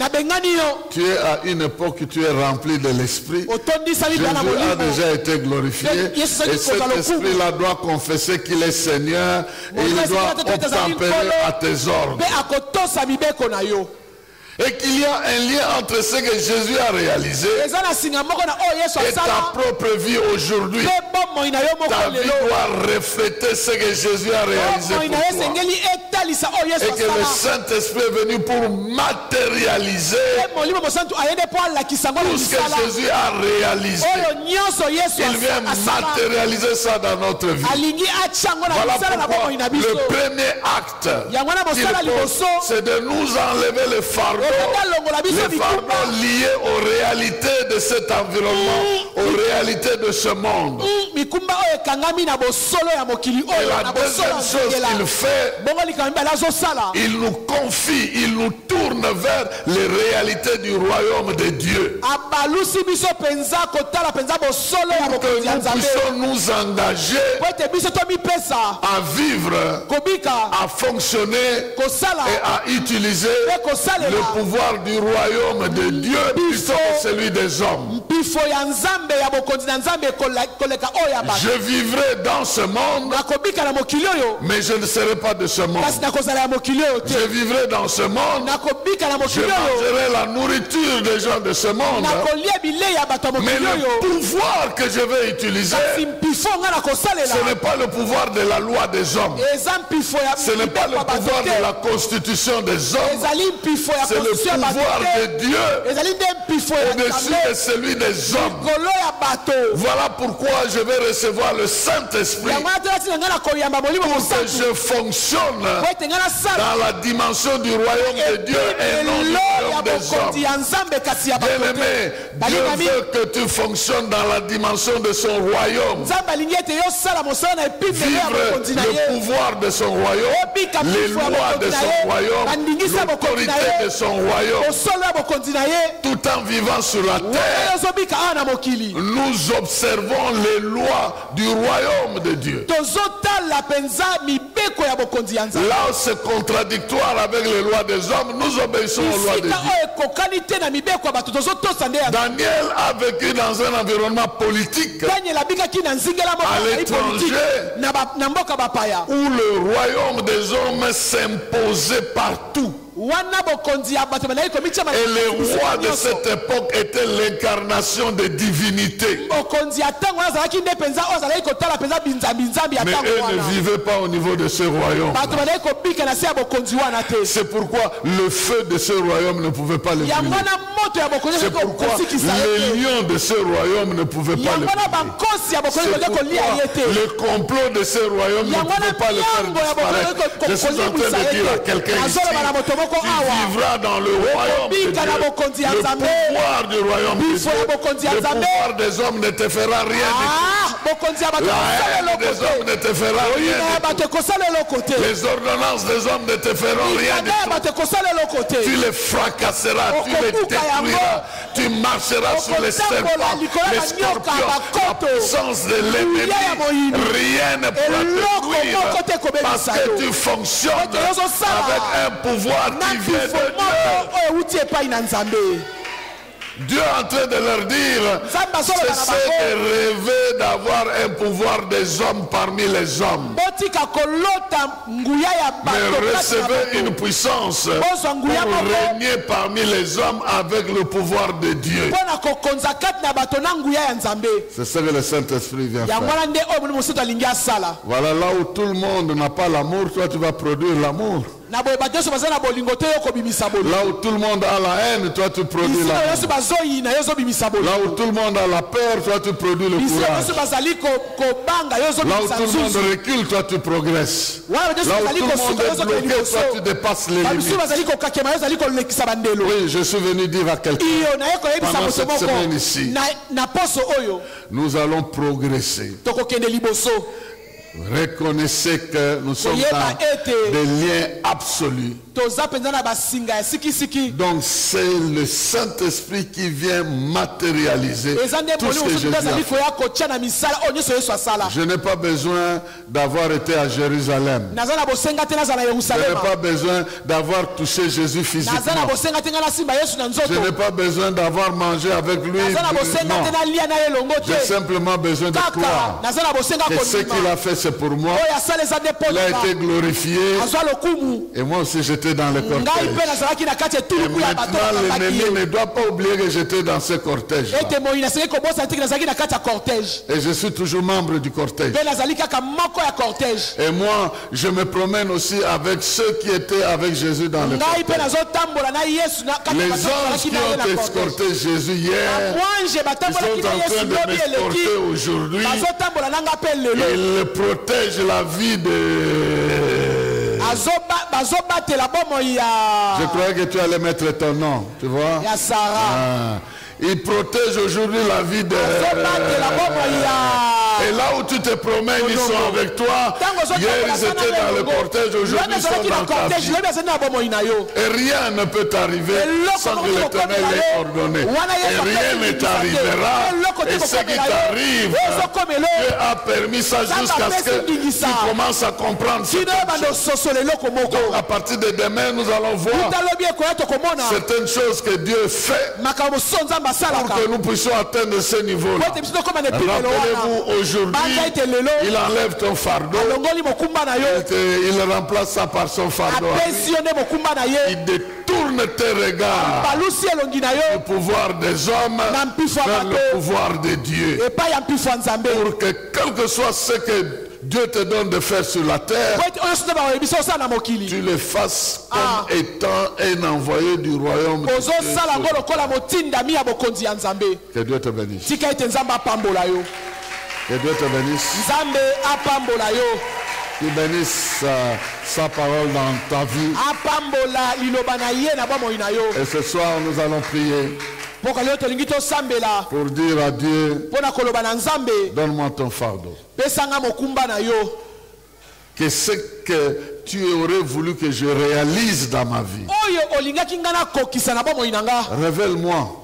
Tu es à une époque où tu es rempli de l'esprit. Jésus a déjà été glorifié et cet esprit doit confesser qu'il est Seigneur et il doit obtempérer à tes ordres. Et qu'il y a un lien entre ce que Jésus a réalisé et ta propre vie aujourd'hui. Ta vie doit refléter ce que Jésus a réalisé pour toi. Et que le Saint-Esprit est venu pour matérialiser tout ce que Jésus a réalisé. Il vient matérialiser ça dans notre vie. Voilà pourquoi le premier acte qu'il pose, c'est de nous enlever le fardeau. Les fardeaux liés aux réalités de cet environnement, aux réalités de ce monde. Et la deuxième chose qu'il fait, il nous confie, il nous tourne vers les réalités du royaume de Dieu. Pour que nous puissions nous engager à vivre, à fonctionner et à utiliser le pouvoir du royaume de Dieu plutôt que celui des hommes. Je vivrai dans ce monde, mais je ne serai pas de ce monde. Je vivrai dans ce monde, je mangerai la nourriture des gens de ce monde, mais le pouvoir que je vais utiliser, ce n'est pas le pouvoir de la loi des hommes, ce n'est pas le pouvoir de la constitution des hommes, c'est le pouvoir de Dieu au-dessus de celui des hommes. Voilà pourquoi je vais recevoir le Saint-Esprit pour que je fonctionne dans la dimension du royaume de Dieu et non du royaume des hommes. Bien-aimé, Dieu veut que tu fonctionnes dans la dimension de son royaume. Vivre le pouvoir de son royaume, les lois de son royaume, l'autorité de son royaume, tout en vivant sur la terre. Nous observons les lois du royaume de Dieu. Là où c'est contradictoire avec les lois des hommes, nous obéissons aux lois de Dieu. Daniel a vécu dans un environnement politique à l'étranger où le royaume des hommes s'imposait partout. Et les rois de cette époque étaient l'incarnation des divinités. Mais eux ne vivaient pas au niveau de ce royaume. C'est pourquoi le feu de ce royaume ne pouvait pas le brûler. C'est pourquoi les lions de ce royaume ne pouvaient pas le brûler. C'est pourquoi le complot de ce royaume ne pouvait pas le faire disparaître. Je suis en train de dire à quelqu'un ici, tu vivras dans le royaume de Dieu. Le pouvoir du royaume de Dieu. Le pouvoir des hommes ne te fera rien du tout. La haine des hommes ne te fera rien du tout. Les ordonnances des hommes ne te feront rien du tout. Tu les fracasseras, tu les détruiras. Tu marcheras sur les serpents, les scorpions, la puissance de l'ennemi. Rien ne pourra te nuire parce que tu fonctionnes avec un pouvoir qui vient de Dieu. Dieu est en train de leur dire, cessez de rêver d'avoir un pouvoir des hommes parmi les hommes. Mais recevez une puissance pour régner parmi les hommes avec le pouvoir de Dieu. C'est ce que le Saint-Esprit vient faire. Voilà là où tout le monde n'a pas l'amour, toi tu vas produire l'amour. Là où tout le monde a la haine, toi tu produis la haine. Là où tout le monde a la peur, toi tu produis le courage. Là où tout le monde recule, toi tu progresses. Là où tout le monde est bloqué, toi tu dépasses les limites. Oui, je suis venu dire à quelqu'un, pendant cette semaine ici, nous allons progresser. Reconnaissez que nous sommes dans des liens absolus. Donc c'est le Saint-Esprit qui vient matérialiser tout ce que Jésus a fait. Je n'ai pas besoin d'avoir été à Jérusalem. Je n'ai pas besoin d'avoir touché Jésus physiquement. Je n'ai pas besoin d'avoir mangé avec lui. Non. J'ai simplement besoin de croire que ce qu'il a fait, c'est pour moi. Il a été glorifié. Et moi aussi j'étais dans le cortège. Et maintenant l'ennemi ne doit pas oublier que j'étais dans ce cortège. Et je suis toujours membre du cortège. Et moi je me promène aussi avec ceux qui étaient avec Jésus dans le cortège. Les anges qui ont escorté Jésus hier, ils sont en train de m'escorter aujourd'hui. Ils protègent la vie de... Je croyais que tu allais mettre ton nom, tu vois. Il protège aujourd'hui la vie de... Et là où tu te promènes, ils sont avec toi. Hier, ils étaient dans le cortège, aujourd'hui, ils sont dans ta vie. Et rien ne peut t'arriver sans que l'Éternel l'ait ordonné. Et rien ne t'arrivera. Et ce qui t'arrive, Dieu a permis ça jusqu'à ce que tu commences à comprendre certaines choses. Donc, à partir de demain, nous allons voir certaines choses que Dieu fait pour que nous puissions atteindre ce niveau-là. Rappelez-vous, aujourd'hui, il enlève ton fardeau. Il remplace ça par son fardeau. Il détourne tes regards du pouvoir des hommes vers le pouvoir de Dieu. Pour que quel que soit ce que Dieu te donne de faire sur la terre, tu le fasses comme étant un envoyé du royaume de Dieu. Que Dieu te bénisse. Que Dieu te bénisse. Qu'il bénisse sa parole dans ta vie. Et ce soir, nous allons prier pour dire à Dieu, donne-moi ton fardeau. Que ce que tu aurais voulu que je réalise dans ma vie, révèle-moi.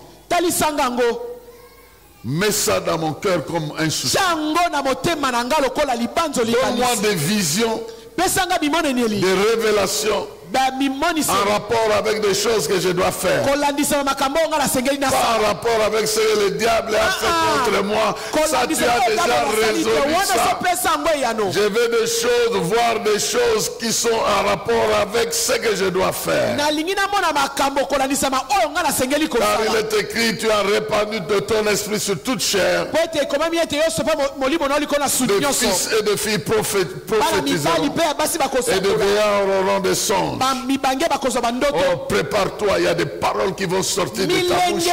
Mets ça dans mon cœur comme un souci. Donne-moi des visions, des révélations en rapport avec des choses que je dois faire. Pas en rapport avec ce que le diable a fait contre moi. Ça, tu as déjà résolu ça. Je veux des choses, voir des choses qui sont en rapport avec ce que je dois faire. Car il est écrit, tu as répandu de ton esprit sur toute chair. De fils et de filles prophétiseront. Et de vieillards auront des songes. Oh, prépare-toi, il y a des paroles qui vont sortir de ta bouche.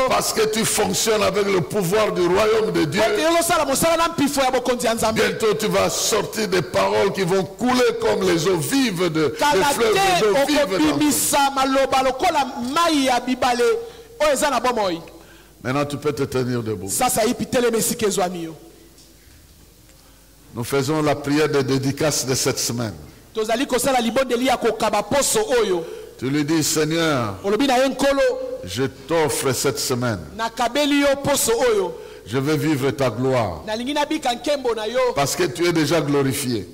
Parce que tu fonctionnes avec le pouvoir du royaume de Dieu. Bientôt tu vas sortir des paroles qui vont couler comme les eaux vives des fleuves d'eau vive. Maintenant tu peux te tenir debout. Nous faisons la prière de dédicace de cette semaine. Tu lui dis, Seigneur, je t'offre cette semaine. Je veux vivre ta gloire. Parce que tu es déjà glorifié.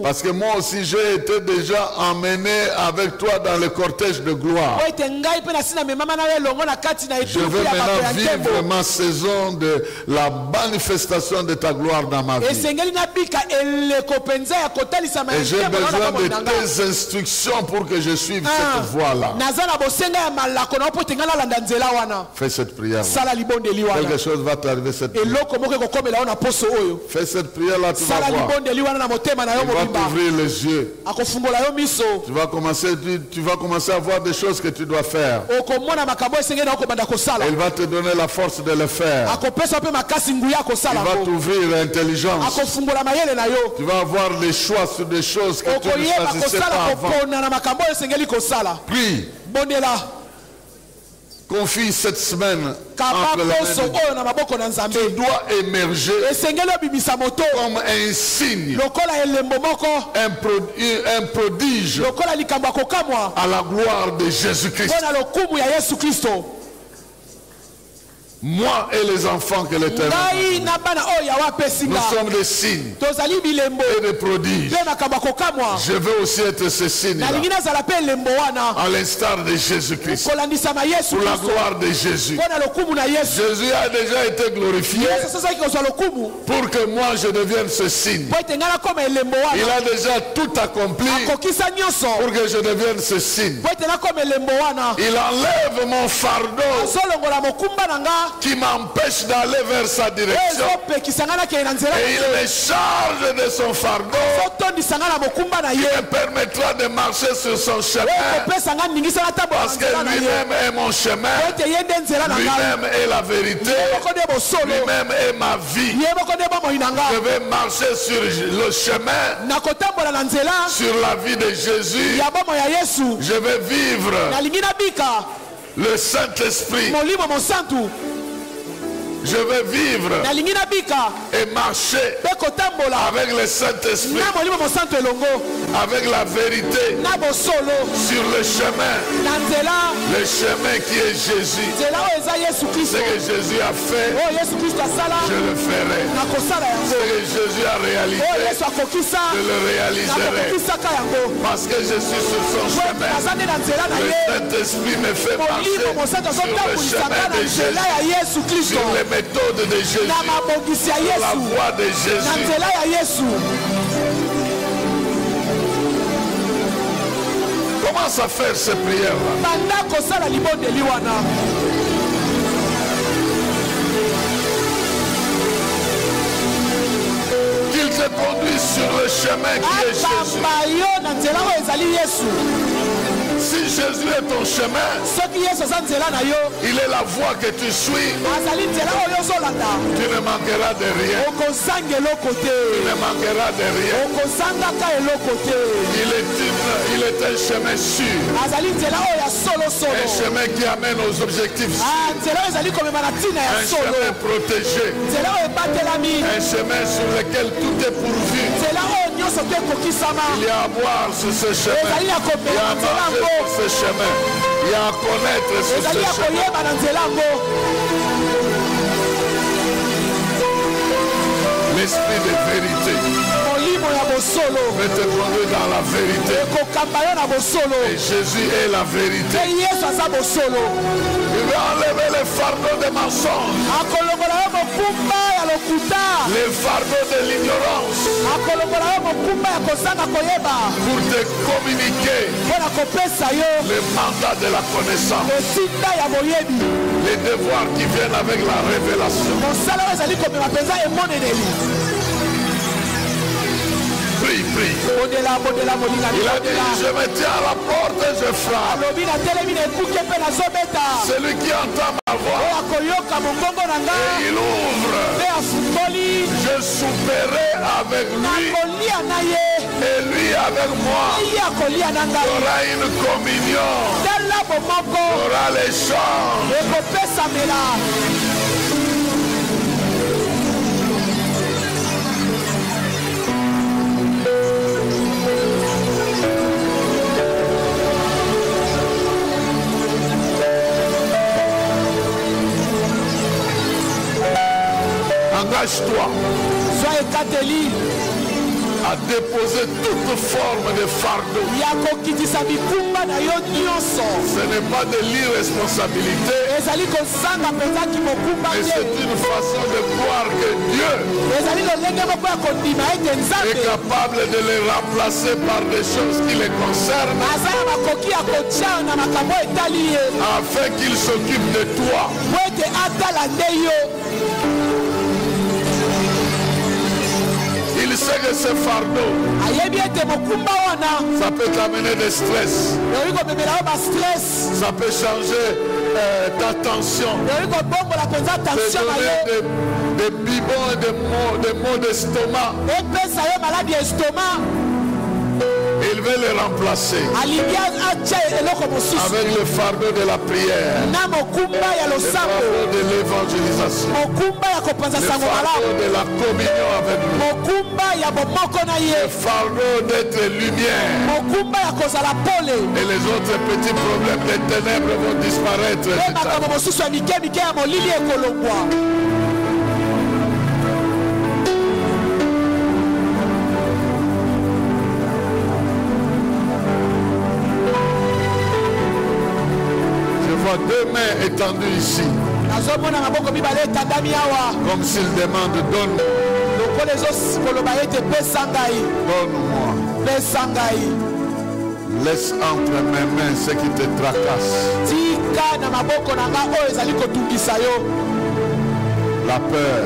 Parce que moi aussi j'ai été déjà emmené avec toi dans le cortège de gloire. Je veux maintenant vivre ma saison de la manifestation de ta gloire dans ma vie. Et j'ai besoin de tes instructions pour que je suive cette voie-là. Fais cette prière. Quelque chose va t'arriver cette nuit. Fais cette prière-là, tu vas voir. Il va t'ouvrir les yeux. Tu vas commencer à voir des choses que tu dois faire. Il va te donner la force de le faire. Il va t'ouvrir l'intelligence. Tu vas avoir des choix sur des choses que tu ne choisissais pas avant. Prie. Confie cette semaine entre les mains de Dieu. Tu dois émerger comme un signe, un prodige à la gloire de Jésus-Christ. Moi et les enfants que l'Éternel nous sommes des signes et des prodiges. Je veux aussi être ce signe à l'instar de Jésus-Christ, pour la gloire de Jésus. Jésus a déjà été glorifié pour que moi je devienne ce signe. Il a déjà tout accompli pour que je devienne ce signe. Il enlève mon fardeau qui m'empêche d'aller vers sa direction. Et il me charge de son fardeau qui me permettra de marcher sur son chemin. Parce que lui-même est mon chemin, lui-même est la vérité, lui-même est ma vie. Je vais marcher sur le chemin, sur la vie de Jésus. Je vais vivre le Saint-Esprit. Je vais vivre et marcher avec le Saint-Esprit, avec la vérité, sur le chemin qui est Jésus. Ce que Jésus a fait, je le ferai. Ce que Jésus a réalisé, je le réaliserai. Parce que je suis sur son chemin. Le Saint-Esprit me fait marcher sur le chemin de Jésus, sur les méthode de Jésus, la voix de Jésus. Commence à faire ces prières-là. Qu'il te conduise sur le chemin qui est Jésus. Si Jésus est ton chemin, il est la voie que tu suis. Tu ne manqueras de rien. Tu ne manqueras de rien. Il est un chemin sûr. Un chemin qui amène aux objectifs sûrs. Un chemin protégé. Un chemin sur lequel tout est pourvu. Il y a à boire sur ce chemin. Il y a à manger sur ce chemin. Il y a à connaître sur ce chemin. L'esprit de vérité peut te conduire dans la vérité. Et Jésus est la vérité. Il va enlever les fardeaux des mensonges, les fardeaux de l'ignorance, pour te communiquer le mandat de la connaissance, les devoirs qui viennent avec la révélation. Prie, prie. Il a dit, je me tiens à la porte et je frappe. Celui qui entend ma voix et il ouvre, je souperai avec lui et lui avec moi. Il y aura une communion, il y aura l'échange. Engage-toi à déposer toute forme de fardeau. Ce n'est pas de l'irresponsabilité, mais c'est une façon de croire que Dieu est capable de les remplacer par des choses qui les concernent, afin qu'il s'occupe de toi. Il sait que ce fardeau, ça peut t'amener des stress. Ça peut changer ta tension. Te donner des bibons et des maux d'estomac. Il veut les remplacer avec le fardeau de la prière, le fardeau de l'évangélisation, le fardeau de la communion avec nous, le fardeau d'être lumière. Et les autres petits problèmes des ténèbres vont disparaître. Deux mains étendues ici, comme s'il demande donne-moi. Laisse entre mes mains ce qui te tracasse. La peur,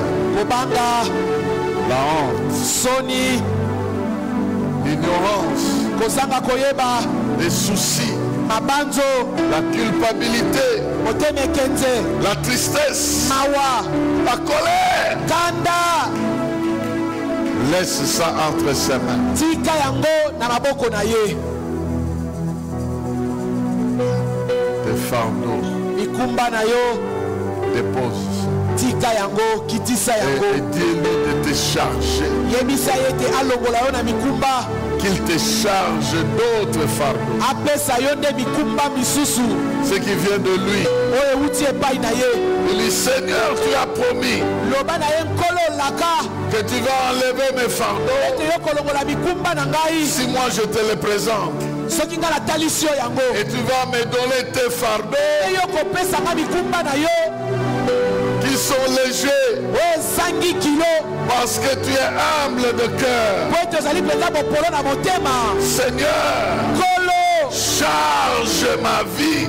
la honte, l'ignorance, les soucis, la culpabilité, la tristesse, la colère. Laisse ça entre ses mains. Tes fardeaux, dépose. Et dis-lui de te charger. Qu'il te charge d'autres fardeaux. Ce qui vient de lui. Il dit, Seigneur, tu as promis que tu vas enlever mes fardeaux si moi je te les présente. Et tu vas me donner tes fardeaux qui sont légers, parce que tu es humble de cœur. Seigneur, charge ma vie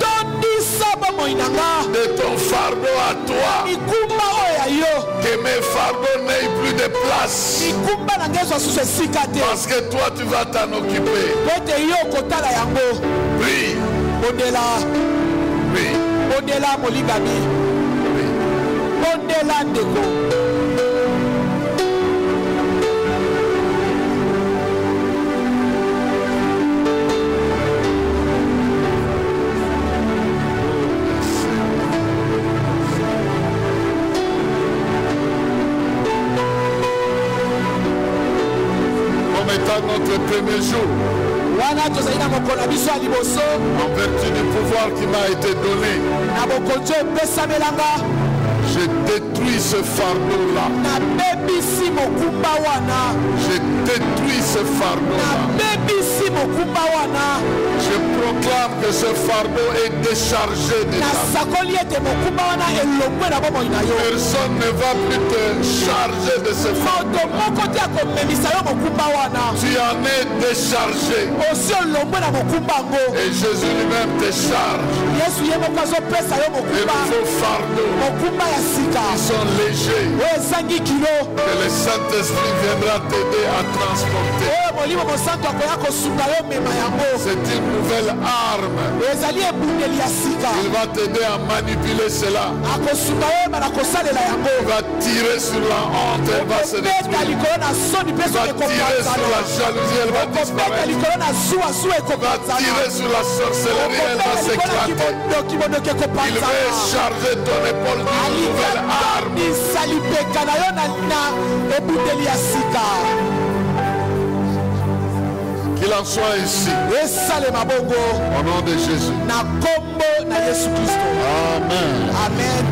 de ton fardeau à toi, que mes fardeaux n'aient plus de place, parce que toi tu vas t'en occuper. Prie. Notre premier jour, en vertu du pouvoir qui m'a été donné, je détruis ce fardeau-là. Je détruis ce fardeau-là. Je proclame que ce fardeau est déchargé de ta. Personne ne va plus te charger de ce fardeau. Tu en es déchargé. Et Jésus lui-même te charge. Et vos fardeaux qui sont légers, que le Saint-Esprit viendra t'aider à transporter. C'est une nouvelle arme. Il va t'aider à manipuler cela. Il va tirer sur la honte, elle va se détruire. Il va tirer sur la jalousie, elle va disparaître. Il va tirer sur la sorcellerie, elle va s'éclater. Il veut charger ton épaule d'une nouvelle arme. Qu'il en soit ici. Au nom de Jésus. Amen. Amen.